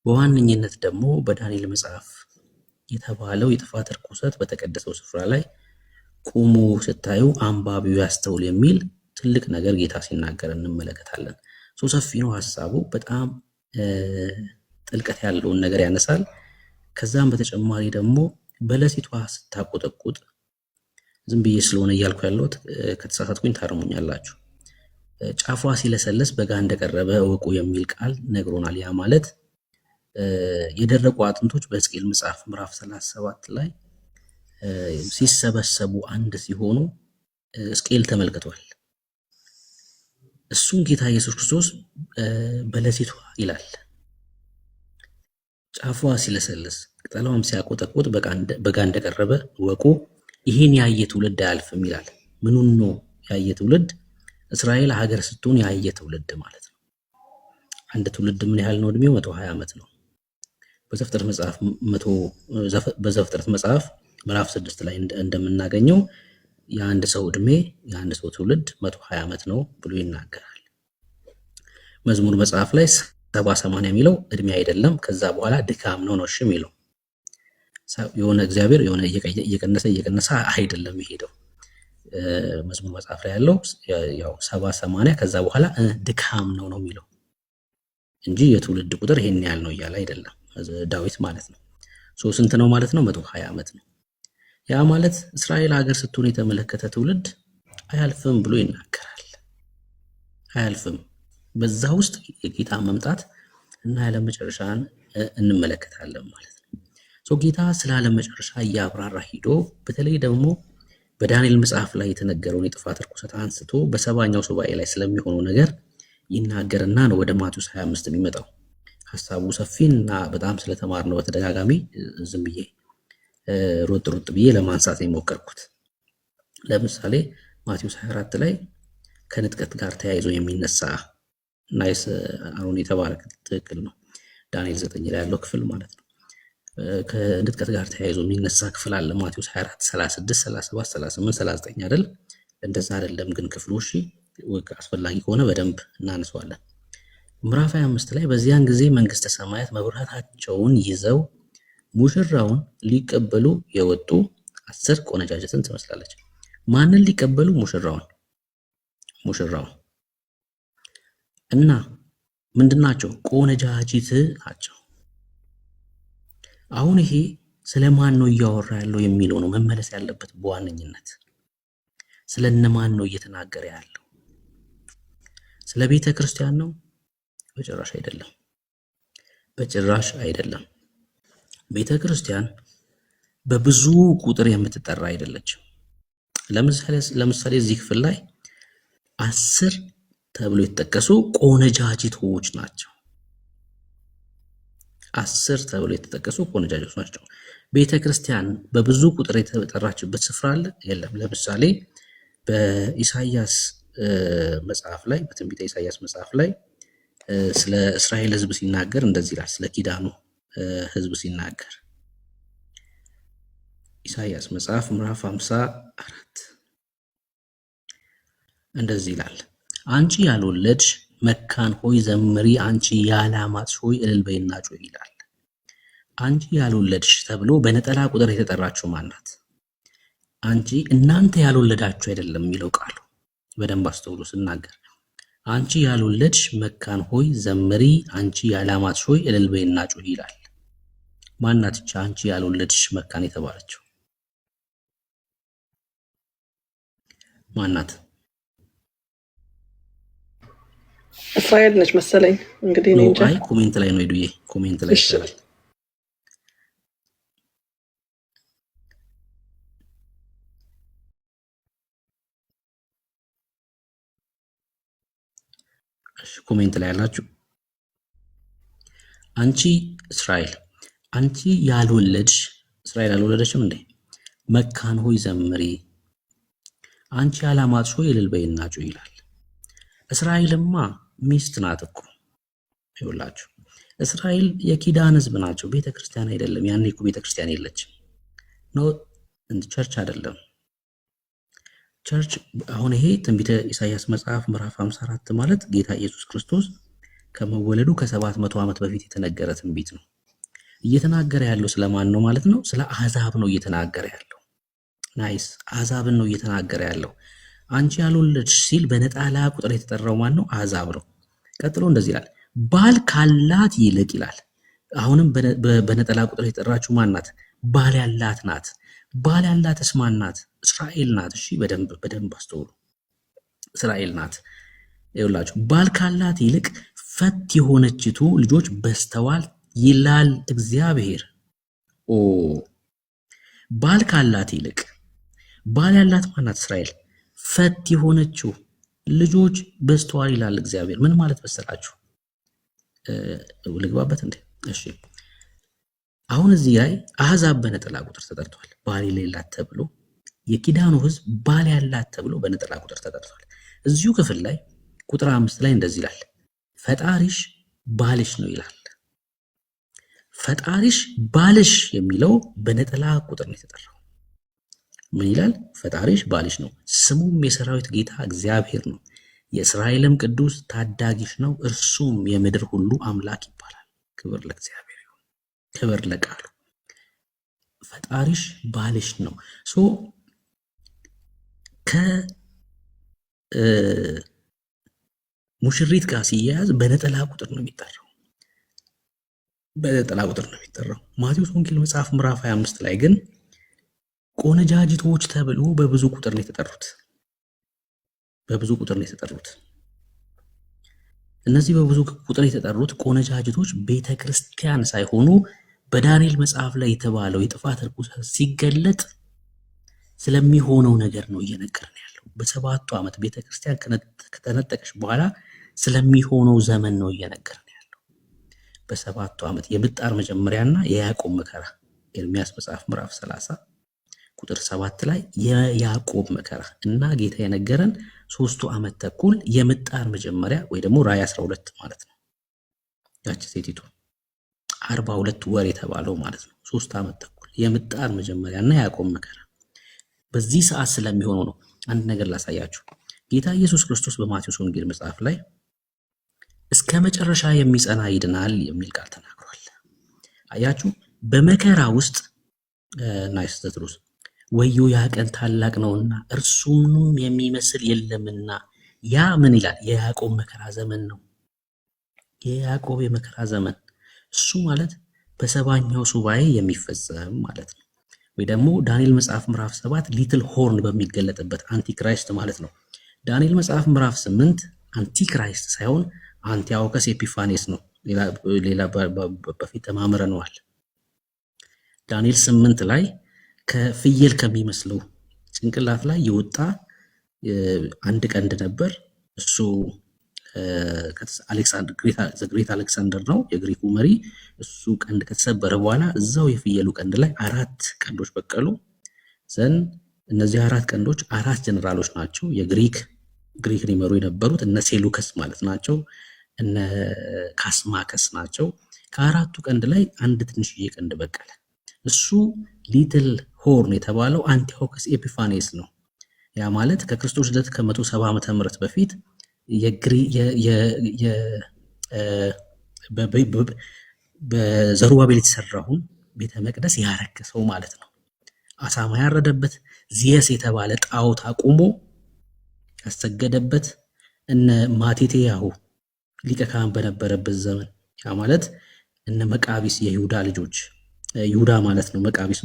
በዋነኝነት ደግሞ በዳንኤል መጽሐፍ የተባለው የጥፋት ርኩሰት በተቀደሰው ስፍራ ላይ ቁሙ ስታዩ አንባቢው ያስተውል የሚል ትልቅ ነገር ጌታ ሲናገር እንመለከታለን። ሰፊ ነው ሐሳቡ፣ በጣም ጥልቀት ያለውን ነገር ያነሳል። ከዛም በተጨማሪ ደግሞ በለሲቷ ስታቆጠቁጥ፣ ዝም ብዬ ስለሆነ እያልኩ ያለሁት ከተሳሳትኩኝ ታርሙኛላችሁ። ጫፏ ሲለሰለስ በጋ እንደቀረበ እወቁ የሚል ቃል ነግሮናል። ያ ማለት የደረቁ አጥንቶች በሕዝቅኤል መጽሐፍ ምዕራፍ 37 ላይ ሲሰበሰቡ አንድ ሲሆኑ ሕዝቅኤል ተመልክቷል። እሱም ጌታ ኢየሱስ ክርስቶስ በለሲቷ ይላል። ጫፏ ሲለሰልስ ቅጠሏም ሲያቆጠቁጥ በጋ እንደቀረበ እወቁ፣ ይህን ያየ ትውልድ አያልፍም ይላል። ምኑን ነው ያየ ትውልድ? እስራኤል ሀገር ስትሆን ያየ ትውልድ ማለት ነው። አንድ ትውልድ ምን ያህል ነው እድሜው? 120 ዓመት ነው። በዘፍጥረት መጽሐፍ ምዕራፍ 6 ላይ እንደምናገኘው የአንድ ሰው እድሜ የአንድ ሰው ትውልድ 120 ዓመት ነው ብሎ ይናገራል። መዝሙር መጽሐፍ ላይ 70-80 የሚለው እድሜ አይደለም፣ ከዛ በኋላ ድካም ነው እሺ የሚለው። የሆነ እግዚአብሔር የሆነ እየቀነሰ አይደለም የሚሄደው። መዝሙር መጽሐፍ ላይ ያለው ያው 70-80 ከዛ በኋላ ድካም ነው የሚለው እንጂ የትውልድ ቁጥር ይሄን ያህል ነው እያለ አይደለም ዳዊት ማለት ነው። ስንት ነው ማለት ነው? 120 ዓመት ነው። ያ ማለት እስራኤል ሀገር ስትሆን የተመለከተ ትውልድ አያልፍም ብሎ ይናገራል። አያልፍም። በዛ ውስጥ የጌታ መምጣት እና የዓለም መጨረሻን እንመለከታለን ማለት ነው። ጌታ ስለ ዓለም መጨረሻ እያብራራ ሂዶ በተለይ ደግሞ በዳንኤል መጽሐፍ ላይ የተነገረውን የጥፋት ርኩሰት አንስቶ በሰባኛው ሱባኤ ላይ ስለሚሆነው ነገር ይናገርና ነው ወደ ማቴዎስ 25 የሚመጣው። ሐሳቡ ሰፊና በጣም ስለተማር ነው በተደጋጋሚ ዝም ብዬ ሮጥ ብዬ ለማንሳት የሞከርኩት። ለምሳሌ ማቴዎስ 24 ላይ ከንጥቀት ጋር ተያይዞ የሚነሳ ናይስ አሮን የተባረከ ትክክል ነው። ዳንኤል 9 ላይ ያለው ክፍል ማለት ነው። ከንጥቀት ጋር ተያይዞ የሚነሳ ክፍል አለ። ማቴዎስ 24 36 37 38 39 አይደል? እንደዛ አይደለም ግን ክፍሉ እሺ፣ አስፈላጊ ከሆነ በደንብ እናነሳዋለን። ምዕራፍ 25 ላይ በዚያን ጊዜ መንግስተ ሰማያት መብራታቸውን ይዘው ሙሽራውን ሊቀበሉ የወጡ 10 ቆነጃጅትን ትመስላለች። ማንን ሊቀበሉ? ሙሽራውን እና ምንድናቸው? ቆነጃጅት ናቸው። አሁን ይሄ ስለማን ነው እያወራ ያለው የሚለው ነው መመለስ ያለበት በዋነኝነት። ስለነማን ነው እየተናገረ ያለው? ስለ ቤተ ክርስቲያን ነው? በጭራሽ አይደለም። በጭራሽ አይደለም። ቤተ ክርስቲያን በብዙ ቁጥር የምትጠራ አይደለችም። ለምሳሌ እዚህ ክፍል ላይ 10 ተብሎ የተጠቀሱ ቆነጃጅቶች ናቸው። 10 ተብሎ የተጠቀሱ ቆነጃጅቶች ናቸው። ቤተ ክርስቲያን በብዙ ቁጥር የተጠራችበት ስፍራ አለ? የለም። ለምሳሌ በኢሳይያስ መጽሐፍ ላይ በትንቢተ ኢሳይያስ መጽሐፍ ላይ ስለ እስራኤል ሕዝብ ሲናገር እንደዚህ ይላል። ስለ ኪዳኑ ሕዝብ ሲናገር ኢሳይያስ መጽሐፍ ምዕራፍ 54 እንደዚህ ይላል። አንቺ ያልወለድሽ መካን ሆይ ዘምሪ፣ አንቺ ያላማጥሽ ሆይ እልል በይና ጩኺ ይላል። አንቺ ያልወለድሽ ተብሎ በነጠላ ቁጥር የተጠራችው ማናት? አንቺ እናንተ ያልወለዳችሁ አይደለም የሚለው ቃሉ። በደንብ አስተውሎ ስናገር አንቺ ያልወለድሽ መካን ሆይ ዘምሪ፣ አንቺ ያላማጥሽ ሆይ እልል በይና ጩኺ ይላል። ማናት እቺ አንቺ ያልወለድሽ መካን የተባለችው? ማናት? እስራኤል ነች መሰለኝ። እንግዲህ ነው እንጂ ኮሜንት ላይ ነው ሄዱዬ፣ ኮሜንት ላይ ይችላል። እሺ ኮሜንት ላይ ያላችሁ አንቺ እስራኤል፣ አንቺ ያልወለድሽ እስራኤል አልወለደችም እንዴ? መካን ሆይ ዘምሪ፣ አንቺ ያላማጥሽ ሆይ እልል በይና ጩኺ ይላል። እስራኤልማ ሚስት ናት እኮ ይኸውላችሁ። እስራኤል የኪዳን ሕዝብ ናቸው፣ ቤተክርስቲያን አይደለም። ያኔ እኮ ቤተክርስቲያን የለችም ነው፣ ቸርች አይደለም። ቸርች አሁን ይሄ ትንቢተ ኢሳይያስ መጽሐፍ ምዕራፍ 54 ማለት ጌታ ኢየሱስ ክርስቶስ ከመወለዱ ከ700 ዓመት በፊት የተነገረ ትንቢት ነው። እየተናገረ ያለው ስለማን ነው ማለት ነው? ስለ አሕዛብ ነው እየተናገረ ያለው። ናይስ፣ አሕዛብን ነው እየተናገረ ያለው። አንቺ ያልወለድሽ ሲል በነጠላ ቁጥር የተጠራው ማን ነው? አሕዛብ ነው። ቀጥሎ እንደዚህ ይላል፣ ባል ካላት ይልቅ ይላል። አሁንም በነጠላ ቁጥር የተጠራችው ማን ናት? ባል ያላት ናት። ባል ያላትስ ማን ናት? እስራኤል ናት። እሺ በደንብ አስተውሉ። እስራኤል ናት። ይኸውላችሁ ባል ካላት ይልቅ ፈት የሆነችቱ ልጆች በስተዋል ይላል እግዚአብሔር። ባል ካላት ይልቅ ባል ያላት ማን ናት? እስራኤል። ፈት የሆነችው ልጆች በስተዋል ይላል እግዚአብሔር። ምን ማለት መሰላችሁ? ልግባበት እንዴ? እሺ አሁን እዚህ ላይ አሕዛብ በነጠላ ቁጥር ተጠርቷል። ባል የሌላት ተብሎ የኪዳኑ ሕዝብ ባል ያላት ተብሎ በነጠላ ቁጥር ተጠርቷል። እዚሁ ክፍል ላይ ቁጥር 5 ላይ እንደዚህ ይላል፣ ፈጣሪሽ ባልሽ ነው ይላል። ፈጣሪሽ ባልሽ የሚለው በነጠላ ቁጥር ነው የተጠራው። ምን ይላል? ፈጣሪሽ ባልሽ ነው፣ ስሙም የሰራዊት ጌታ እግዚአብሔር ነው፣ የእስራኤልም ቅዱስ ታዳጊሽ ነው፣ እርሱም የምድር ሁሉ አምላክ ይባላል። ክብር ለእግዚአብሔር ይሁን፣ ክብር ለቃሉ። ፈጣሪሽ ባልሽ ነው። ሶ ሙሽሪት ጋር ሲያያዝ በነጠላ ቁጥር ነው የሚጠራው። በነጠላ ቁጥር ነው የሚጠራው። ማቴዎስ ወንጌል መጽሐፍ ምዕራፍ 25 ላይ ግን ቆነጃጅቶች ተብሎ በብዙ ቁጥር ነው የተጠሩት። በብዙ ቁጥር ነው የተጠሩት። እነዚህ በብዙ ቁጥር የተጠሩት ቆነጃጅቶች ቤተ ክርስቲያን ሳይሆኑ በዳንኤል መጽሐፍ ላይ የተባለው የጥፋት ርኩሰት ሲገለጥ ስለሚሆነው ነገር ነው እየነገርን ያለው። በ7ቱ ዓመት ቤተ ክርስቲያን ከተነጠቀች በኋላ ስለሚሆነው ዘመን ነው እየነገርን ያለው። በ7ቱ ዓመት የምጣር መጀመሪያና የያዕቆብ መከራ ኤርምያስ መጽሐፍ ምዕራፍ 30 ቁጥር 7 ላይ የያዕቆብ መከራ እና ጌታ የነገረን 3 ዓመት ተኩል የምጣር መጀመሪያ ወይ ደግሞ ራእይ 12 ማለት ነው። ያቺ ሴቲቱ 42 ወር የተባለው ማለት ነው። 3 ዓመት ተኩል የምጣር መጀመሪያ እና የያዕቆብ መከራ በዚህ ሰዓት ስለሚሆነው ነው። አንድ ነገር ላሳያችሁ። ጌታ ኢየሱስ ክርስቶስ በማቴዎስ ወንጌል መጽሐፍ ላይ እስከ መጨረሻ የሚጸና ይድናል የሚል ቃል ተናግሯል። አያችሁ፣ በመከራ ውስጥ ናይስ ዘትሩስ ወዮ ያ ቀን ታላቅ ነውና እርሱንም የሚመስል የለምና። ያ ምን ይላል? የያዕቆብ መከራ ዘመን ነው። የያዕቆብ የመከራ ዘመን እሱ ማለት በሰባኛው ሱባኤ የሚፈጸም ማለት ነው። ወይ ደግሞ ዳንኤል መጽሐፍ ምዕራፍ 7 ሊትል ሆርን በሚገለጥበት አንቲክራይስት ማለት ነው። ዳንኤል መጽሐፍ ምዕራፍ 8 አንቲክራይስት ሳይሆን አንቲያውከስ ኤፒፋኔስ ነው። ሌላ በፊት ተማምረነዋል። ዳንኤል 8 ላይ ከፍየል ከሚመስለው ጭንቅላት ላይ የወጣ አንድ ቀንድ ነበር። እሱ አሌክሳንደር ግሬት አሌክሳንደር ነው የግሪኩ መሪ። እሱ ቀንድ ከተሰበረ በኋላ እዛው የፍየሉ ቀንድ ላይ 4 ቀንዶች በቀሉ። ዘን እነዚህ 4 ቀንዶች 4 ጀነራሎች ናቸው። ግሪክን ይመሩ የነበሩት እነ ሴሉከስ ማለት ናቸው፣ እነ ካስማከስ ናቸው። ከ4ቱ ቀንድ ላይ አንድ ትንሽዬ ቀንድ በቀለ። እሱ ሊትል ሆርን የተባለው አንቲዮከስ ኤፒፋኔስ ነው። ያ ማለት ከክርስቶስ ልደት ከ170 ዓመተ ምህረት በፊት በዘሩባቤል የተሰራውን ቤተ መቅደስ ያረከሰው ማለት ነው። አሳማ ያረደበት ዚየስ የተባለ ጣዖት አቁሞ ያሰገደበት እነ ማቴቴያሁ ሊቀ ካህን በነበረበት ዘመን ያ ማለት እነ መቃቢስ የይሁዳ ልጆች ይሁዳ ማለት ነው። መቃቢስ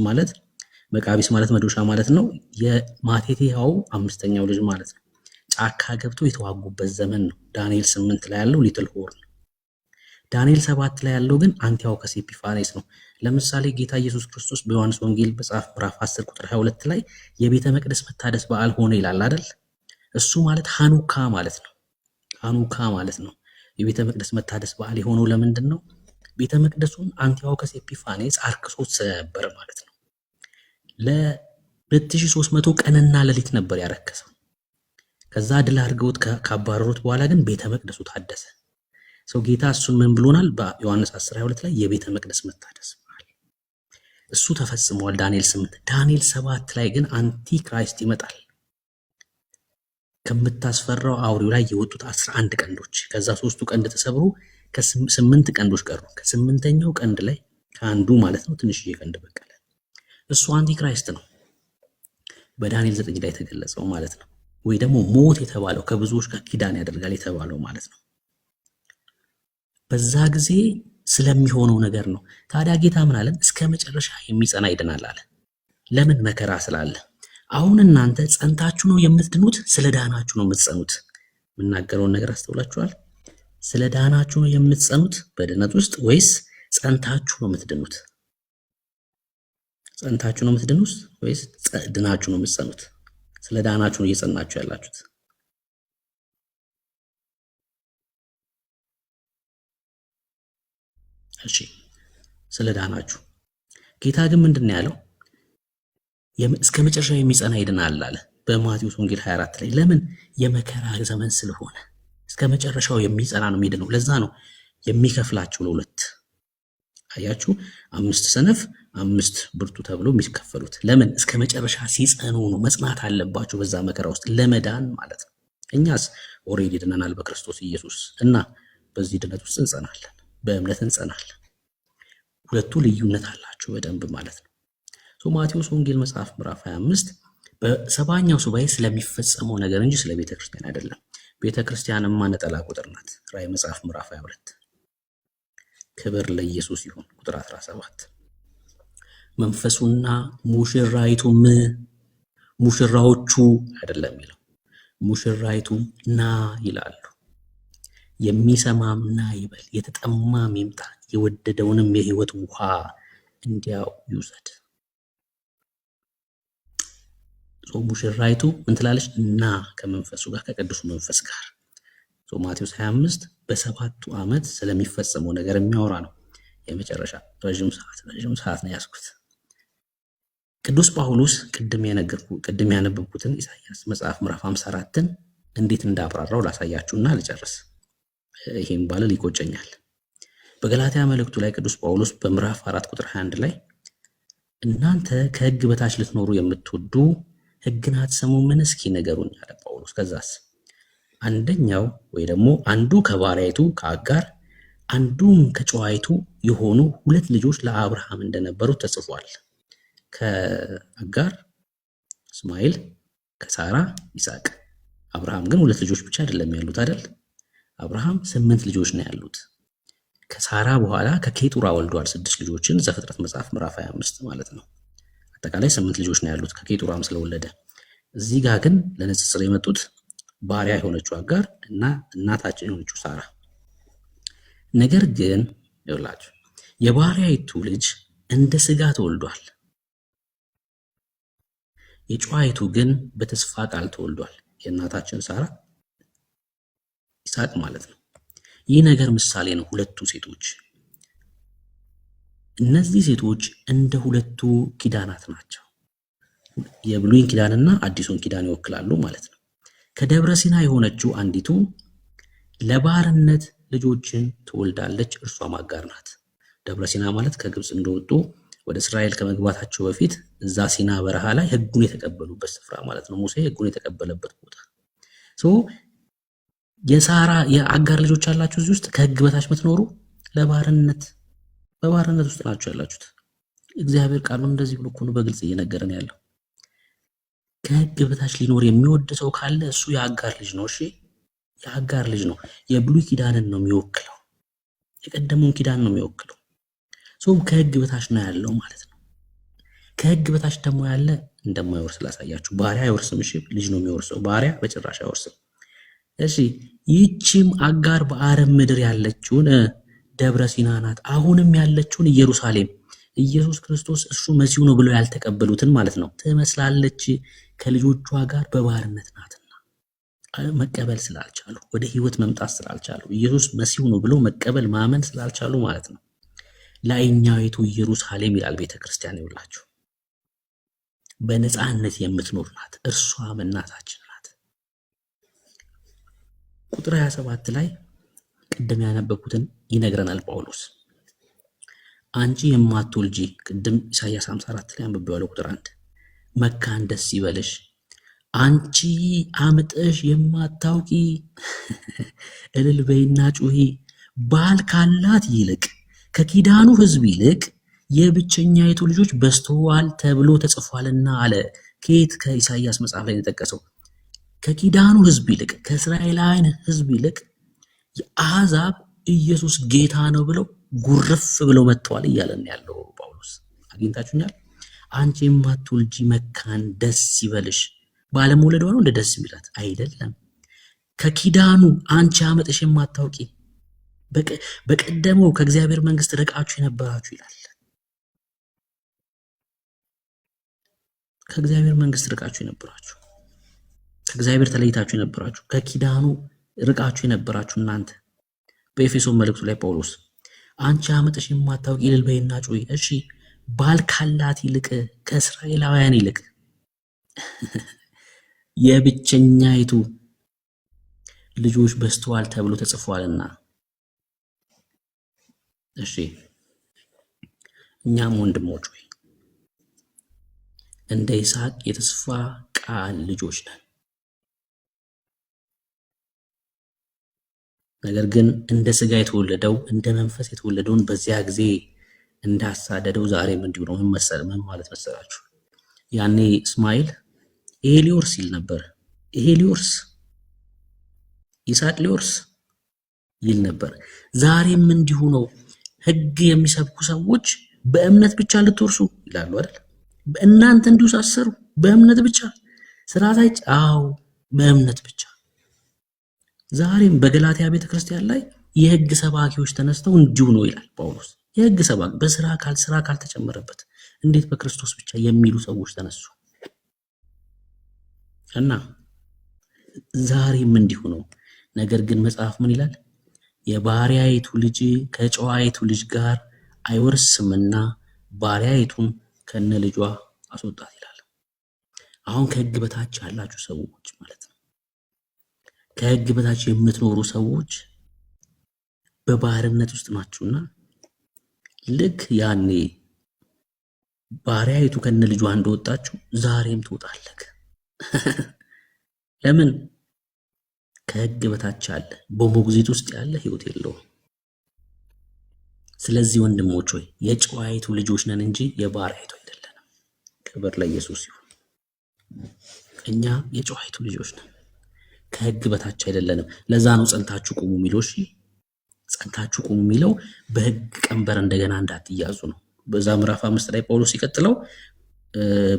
ማለት መዶሻ ማለት ነው። የማቴቴያው 5ኛው ልጅ ማለት ነው። ጫካ ገብቶ የተዋጉበት ዘመን ነው። ዳንኤል 8 ላይ ያለው ሊትል ሆርን። ዳንኤል 7 ላይ ያለው ግን አንቲዮከስ ኤፒፋኔስ ነው። ለምሳሌ ጌታ ኢየሱስ ክርስቶስ በዮሐንስ ወንጌል መጽሐፍ ምዕራፍ 10 ቁጥር 22 ላይ የቤተ መቅደስ መታደስ በዓል ሆነ ይላል አይደል? እሱ ማለት ሃኑካ ማለት ነው። ሃኑካ ማለት ነው። የቤተ መቅደስ መታደስ በዓል የሆነው ለምንድን ነው? ቤተ መቅደሱን አንቲዮከስ ኤፒፋኔስ አርክሶት ስለነበረ ማለት ነው። ለ2300 ቀንና ሌሊት ነበር ያረከሰው። ከዛ ድል አድርገውት ካባረሩት በኋላ ግን ቤተ መቅደሱ ታደሰ። ሰው ጌታ እሱን ምን ብሎናል? በዮሐንስ 10:22 ላይ የቤተ መቅደስ መታደስ በዓል እሱ ተፈጽሟል። ዳንኤል 8 ዳንኤል 7 ላይ ግን አንቲክራይስት ይመጣል። ከምታስፈራው አውሬው ላይ የወጡት 11 ቀንዶች፣ ከዛ 3ቱ ቀንድ ተሰብሮ ከ8 ቀንዶች ቀሩ። ከ8ኛው ቀንድ ላይ ከአንዱ ማለት ነው ትንሽዬ ቀንድ በቀለ። እሱ አንቲክራይስት ነው፣ በዳንኤል 9 ላይ የተገለጸው ማለት ነው። ወይ ደግሞ ሞት የተባለው ከብዙዎች ጋር ኪዳን ያደርጋል የተባለው ማለት ነው። በዛ ጊዜ ስለሚሆነው ነገር ነው። ታዲያ ጌታ ምን አለን? እስከ መጨረሻ የሚጸና ይድናል አለ። ለምን? መከራ ስላለ። አሁን እናንተ ጸንታችሁ ነው የምትድኑት? ስለ ዳናችሁ ነው የምትጸኑት? የምናገረውን ነገር አስተውላችኋል? ስለ ዳናችሁ ነው የምትጸኑት በድነት ውስጥ ወይስ ጸንታችሁ ነው የምትድኑት? ጸንታችሁ ነው የምትድኑት ወይስ ድናችሁ ነው የምትጸኑት? ስለ ዳናችሁ ነው እየጸናችሁ ያላችሁት? እሺ፣ ስለ ዳናችሁ። ጌታ ግን ምንድን ያለው? እስከ መጨረሻ የሚጸና ይድናል አለ በማቴዎስ ወንጌል 24 ላይ። ለምን? የመከራ ዘመን ስለሆነ እስከ መጨረሻው የሚጸና ነው የሚድነው። ለዛ ነው የሚከፍላቸው ለሁለት። አያችሁ፣ 5 ሰነፍ 5 ብርቱ ተብሎ የሚከፈሉት ለምን? እስከ መጨረሻ ሲጸኑ ነው። መጽናት አለባቸው በዛ መከራ ውስጥ ለመዳን ማለት ነው። እኛስ ኦሬዲ ድነናል በክርስቶስ ኢየሱስ እና በዚህ ድነት ውስጥ እንጸናለን፣ በእምነት እንጸናለን። ሁለቱ ልዩነት አላቸው በደንብ ማለት ነው። ማቴዎስ ወንጌል መጽሐፍ ምዕራፍ 25 በሰባኛው ሱባኤ ስለሚፈጸመው ነገር እንጂ ስለ ቤተ ክርስቲያን አይደለም። ቤተ ክርስቲያንማ ነጠላ ቁጥር ናት። ራዕይ መጽሐፍ ምዕራፍ 22 ክብር ለኢየሱስ ይሁን። ቁጥር 17 መንፈሱና ሙሽራይቱም፣ ሙሽራዎቹ አይደለም የሚለው ሙሽራይቱ ና ይላሉ። የሚሰማም ና ይበል፣ የተጠማም ይምጣ፣ የወደደውንም የሕይወት ውሃ እንዲያው ይውሰድ። ሙሽራይቱ ምን ትላለች? እና ከመንፈሱ ጋር ከቅዱሱ መንፈስ ጋር። ማቴዎስ 25 በሰባቱ ዓመት ስለሚፈጸመው ነገር የሚያወራ ነው። የመጨረሻ ረዥም ሰዓት ነው ያስኩት። ቅዱስ ጳውሎስ ቅድም ያነበብኩትን ኢሳይያስ መጽሐፍ ምዕራፍ 54ን እንዴት እንዳብራራው ላሳያችሁና ልጨርስ። ይሄን ባለ ይቆጨኛል። በገላትያ መልእክቱ ላይ ቅዱስ ጳውሎስ በምዕራፍ 4 ቁጥር 21 ላይ እናንተ ከሕግ በታች ልትኖሩ የምትወዱ ሕግን አትሰሙምን? እስኪ ንገሩኝ አለ ጳውሎስ። ከዛስ አንደኛው ወይ ደግሞ አንዱ ከባሪያይቱ ከአጋር አንዱም ከጨዋይቱ የሆኑ 2 ልጆች ለአብርሃም እንደነበሩ ተጽፏል። ከአጋር እስማኤል፣ ከሳራ ይስሐቅ። አብርሃም ግን 2 ልጆች ብቻ አይደለም ያሉት አይደል? አብርሃም 8 ልጆች ነው ያሉት። ከሳራ በኋላ ከኬጡራ ወልዷል 6 ልጆችን። ዘፍጥረት መጽሐፍ ምዕራፍ 25 ማለት ነው። አጠቃላይ 8 ልጆች ነው ያሉት ከኬጡራም ስለወለደ። እዚህ ጋር ግን ለንጽጽር የመጡት ባሪያ የሆነችው አጋር እና እናታችን የሆነችው ሳራ። ነገር ግን ይኸውላችሁ የባሪያይቱ ልጅ እንደ ስጋ ተወልዷል፣ የጨዋይቱ ግን በተስፋ ቃል ተወልዷል። የእናታችን ሳራ ይስሐቅ ማለት ነው። ይህ ነገር ምሳሌ ነው። ሁለቱ ሴቶች እነዚህ ሴቶች እንደ ሁለቱ ኪዳናት ናቸው። የብሉይን ኪዳንና አዲሱን ኪዳን ይወክላሉ ማለት ነው። ከደብረ ሲና የሆነችው አንዲቱ ለባርነት ልጆችን ትወልዳለች፣ እርሷም አጋር ናት። ደብረ ሲና ማለት ከግብፅ እንደወጡ ወደ እስራኤል ከመግባታቸው በፊት እዛ ሲና በረሃ ላይ ሕጉን የተቀበሉበት ስፍራ ማለት ነው። ሙሴ ሕጉን የተቀበለበት ቦታ። የሳራ የአጋር ልጆች አላችሁ እዚህ ውስጥ ከሕግ በታች የምትኖሩ በባርነት ውስጥ ናቸው ያላችሁት። እግዚአብሔር ቃሉን እንደዚህ ብሎ እኮ ነው በግልጽ እየነገረን ያለው። ከሕግ በታች ሊኖር የሚወድ ሰው ካለ እሱ የአጋር ልጅ ነው። እሺ የአጋር ልጅ ነው። የብሉይ ኪዳንን ነው የሚወክለው፣ የቀደሙን ኪዳን ነው የሚወክለው። ሰው ከሕግ በታች ነው ያለው ማለት ነው። ከሕግ በታች ደግሞ ያለ እንደማይወርስ ላሳያችሁ። ባሪያ አይወርስም። እሺ ልጅ ነው የሚወርሰው፣ ባሪያ በጭራሽ አይወርስም። እሺ ይህችም አጋር በአረብ ምድር ያለችውን ደብረ ሲና ናት። አሁንም ያለችውን ኢየሩሳሌም ኢየሱስ ክርስቶስ እርሱ መሲሁ ነው ብለው ያልተቀበሉትን ማለት ነው ትመስላለች። ከልጆቿ ጋር በባርነት ናትና መቀበል ስላልቻሉ፣ ወደ ህይወት መምጣት ስላልቻሉ፣ ኢየሱስ መሲሁ ነው ብለው መቀበል ማመን ስላልቻሉ ማለት ነው። ላይኛዊቱ ኢየሩሳሌም ይላል ቤተክርስቲያን። ይውላችሁ በነፃነት የምትኖር ናት፣ እርሷም እናታችን ናት። ቁጥር 27 ላይ ቅድም ያነበብኩትን ይነግረናል ጳውሎስ። አንቺ የማትወልጂ ቅድም ኢሳይያስ 54 ላይ አንብቤዋለሁ ቁጥር 1 መካን ደስ ይበልሽ፣ አንቺ አምጠሽ የማታውቂ እልል በይና ጩሂ፣ ባል ካላት ይልቅ ከኪዳኑ ሕዝብ ይልቅ የብቸኛይቱ ልጆች በዝተዋል ተብሎ ተጽፏልና አለ። ከየት? ከኢሳይያስ መጽሐፍ ላይ የተጠቀሰው። ከኪዳኑ ሕዝብ ይልቅ ከእስራኤላውያን ሕዝብ ይልቅ የአሕዛብ ኢየሱስ ጌታ ነው ብለው ጉርፍ ብለው መጥተዋል እያለን ያለው ጳውሎስ። አግኝታችሁኛል? አንቺ የማትወልጂ መካን ደስ ይበልሽ። ባለመውለዷ ነው እንደ ደስ የሚላት አይደለም። ከኪዳኑ አንቺ አመጠሽ የማታውቂ በቀደመው ከእግዚአብሔር መንግስት ርቃችሁ የነበራችሁ ይላል። ከእግዚአብሔር መንግስት ርቃችሁ የነበራችሁ፣ ከእግዚአብሔር ተለይታችሁ የነበራችሁ፣ ከኪዳኑ ርቃችሁ የነበራችሁ እናንተ። በኤፌሶን መልእክቱ ላይ ጳውሎስ አንቺ አመጠሽ የማታውቂ እልል በይና ጩኺ። እሺ ባል ካላት ይልቅ ከእስራኤላውያን ይልቅ የብቸኛይቱ ልጆች በዝተዋል ተብሎ ተጽፏልና። እሺ እኛም ወንድሞች ሆይ እንደ ይስሐቅ የተስፋ ቃል ልጆች ነን። ነገር ግን እንደ ስጋ የተወለደው እንደ መንፈስ የተወለደውን በዚያ ጊዜ እንዳሳደደው ዛሬም እንዲሁ ነው። ምን ማለት መሰላችሁ? ያኔ እስማኤል ይሄ ሊወርስ ይል ነበር። ይሄ ሊወርስ ይስሐቅ ሊወርስ ይል ነበር። ዛሬም እንዲሁ ነው። ሕግ የሚሰብኩ ሰዎች በእምነት ብቻ ልትወርሱ ይላሉ አይደል? በእናንተ እንዲሁ ሳሰሩ በእምነት ብቻ ስራታይ አው በእምነት ብቻ። ዛሬም በገላትያ ቤተክርስቲያን ላይ የሕግ ሰባኪዎች ተነስተው እንዲሁ ነው ይላል ጳውሎስ። የሕግ ሰባኪ በስራ ካልተጨመረበት እንዴት በክርስቶስ ብቻ የሚሉ ሰዎች ተነሱ እና ዛሬም እንዲሁ ነው። ነገር ግን መጽሐፍ ምን ይላል? የባሪያይቱ ልጅ ከጨዋይቱ ልጅ ጋር አይወርስምና ባሪያይቱን ከነ ልጇ አስወጣት ይላል። አሁን ከሕግ በታች ያላችሁ ሰዎች ማለት ነው፣ ከሕግ በታች የምትኖሩ ሰዎች በባርነት ውስጥ ናችሁና ልክ ያኔ ባሪያይቱ ከነ ልጇ እንደወጣችሁ ዛሬም ትወጣለህ። ለምን? ከሕግ በታች ያለ በሞግዚት ውስጥ ያለ ሕይወት የለውም። ስለዚህ ወንድሞች ሆይ የጨዋይቱ ልጆች ነን እንጂ የባሪያይቱ አይደለንም። ክብር ለኢየሱስ ይሁን። እኛ የጨዋይቱ ልጆች ነን፣ ከሕግ በታች አይደለንም። ለዛ ነው ጸንታችሁ ቁሙ የሚለው። እሺ ጸንታችሁ ቁሙ የሚለው በሕግ ቀንበር እንደገና እንዳትያዙ ነው። በዛ ምዕራፍ 5 ላይ ጳውሎስ ሲቀጥለው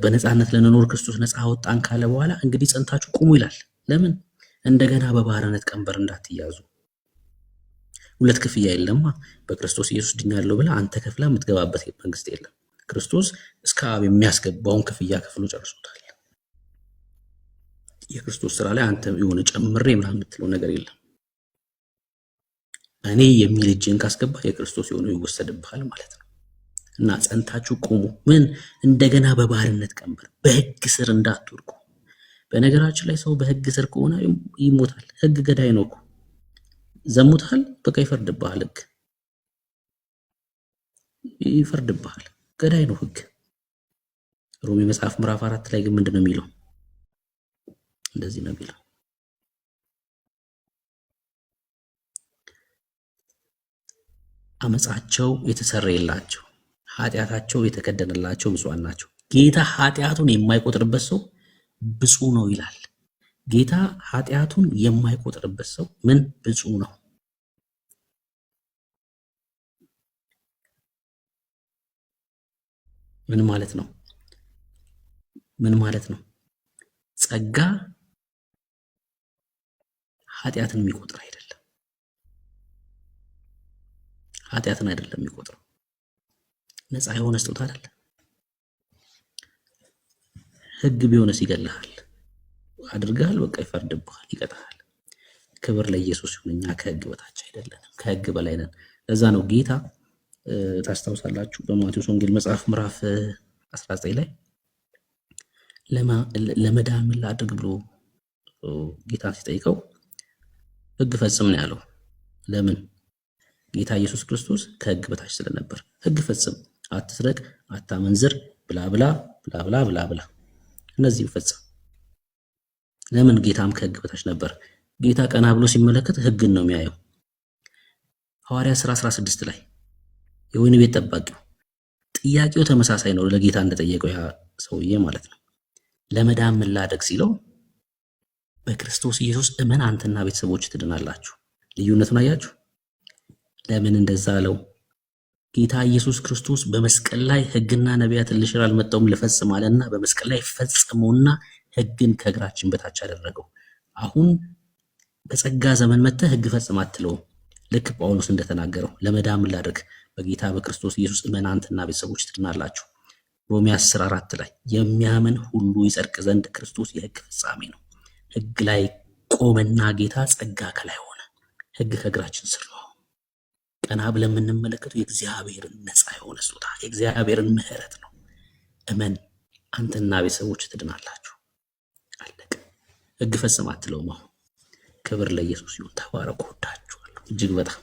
በነፃነት ለነኖር ክርስቶስ ነፃ አወጣን ካለ በኋላ እንግዲህ ጸንታችሁ ቁሙ ይላል። ለምን? እንደገና በባርነት ቀንበር እንዳትያዙ። ሁለት ክፍያ የለማ። በክርስቶስ ኢየሱስ ድኛለሁ ብለህ አንተ ከፍላ የምትገባበት መንግስት የለም። ክርስቶስ እስከ አብ የሚያስገባውን ክፍያ ከፍሎ ጨርሶታል። የክርስቶስ ስራ ላይ አንተ የሆነ ጨምሬ ምናምን የምትለው ነገር የለም። እኔ የሚል እጅን ካስገባ የክርስቶስ የሆነው ይወሰድብሃል ማለት ነው። እና ጸንታችሁ ቁሙ። ምን? እንደገና በባርነት ቀንበር በህግ ስር እንዳትወድቁ። በነገራችን ላይ ሰው በህግ ስር ከሆነ ይሞታል። ህግ ገዳይ ነው እኮ። ዘሙታል፣ በቃ ይፈርድብሃል። ህግ ይፈርድብሃል። ገዳይ ነው ህግ። ሮሜ መጽሐፍ ምዕራፍ 4 ላይ ግን ምንድነው የሚለው? እንደዚህ ነው የሚለው፣ አመጻቸው የተሰረየላቸው ኃጢአታቸው የተከደነላቸው ብፁዓን ናቸው። ጌታ ኃጢአቱን የማይቆጥርበት ሰው ብፁዕ ነው ይላል። ጌታ ኃጢአቱን የማይቆጥርበት ሰው ምን ብፁዕ ነው? ምን ማለት ነው? ምን ማለት ነው? ጸጋ ኃጢአትን የሚቆጥር አይደለም። ኃጢአትን አይደለም የሚቆጥረው። ነፃ የሆነ ስጦታ አይደለ? ህግ ቢሆንስ ይገልሃል፣ አድርገሃል፣ በቃ ይፈርድብሃል፣ ይቀጣሃል። ክብር ለኢየሱስ ይሁን። እኛ ከህግ በታች አይደለንም፣ ከህግ በላይ ነን። ለዛ ነው ጌታ ታስታውሳላችሁ በማቴዎስ ወንጌል መጽሐፍ ምዕራፍ 19 ላይ ለመዳን ምን ላድርግ ብሎ ጌታ ሲጠይቀው ህግ ፈጽም ነው ያለው። ለምን? ጌታ ኢየሱስ ክርስቶስ ከህግ በታች ስለነበር። ህግ ፈጽም፣ አትስረቅ፣ አታመንዝር፣ ብላ ብላ ብላ ብላ ብላ ብላ፣ እነዚህ ፈጽም። ለምን? ጌታም ከህግ በታች ነበር። ጌታ ቀና ብሎ ሲመለከት ህግን ነው የሚያየው። ሐዋርያት ሥራ 16 ላይ የወይን ቤት ጠባቂው ጥያቄው ተመሳሳይ ነው ለጌታ እንደጠየቀው ያ ሰውዬ ማለት ነው። ለመዳን ምን ላድርግ ሲለው በክርስቶስ ኢየሱስ እመን አንተና ቤተሰቦች ትድናላችሁ። ልዩነቱን አያችሁ? ለምን እንደዛ አለው? ጌታ ኢየሱስ ክርስቶስ በመስቀል ላይ ህግና ነቢያትን ልሽር አልመጣሁም ልፈጽም አለና በመስቀል ላይ ፈጽሞና ህግን ከእግራችን በታች አደረገው። አሁን በጸጋ ዘመን መጥተህ ህግ ፈጽም አትለውም። ልክ ጳውሎስ እንደተናገረው ለመዳን ምን ላድርግ? በጌታ በክርስቶስ ኢየሱስ እመን አንተና ቤተሰቦች ትድናላችሁ። ሮሜ 10:4 ላይ የሚያምን ሁሉ ይጸድቅ ዘንድ ክርስቶስ የህግ ፍጻሜ ነው። ህግ ላይ ቆመና ጌታ ጸጋ ከላይ ሆነ። ህግ ከእግራችን ስር ነው። ቀና ብለን የምንመለከተው የእግዚአብሔርን ነፃ የሆነ ስጦታ የእግዚአብሔርን ምህረት ነው። እመን አንተና ቤተሰቦች ትድናላችሁ። አለቀ። ህግ ፈጽም አትለውም። አሁን ክብር ለኢየሱስ ይሁን። ተባረኩ። ወዳችኋለሁ እጅግ በጣም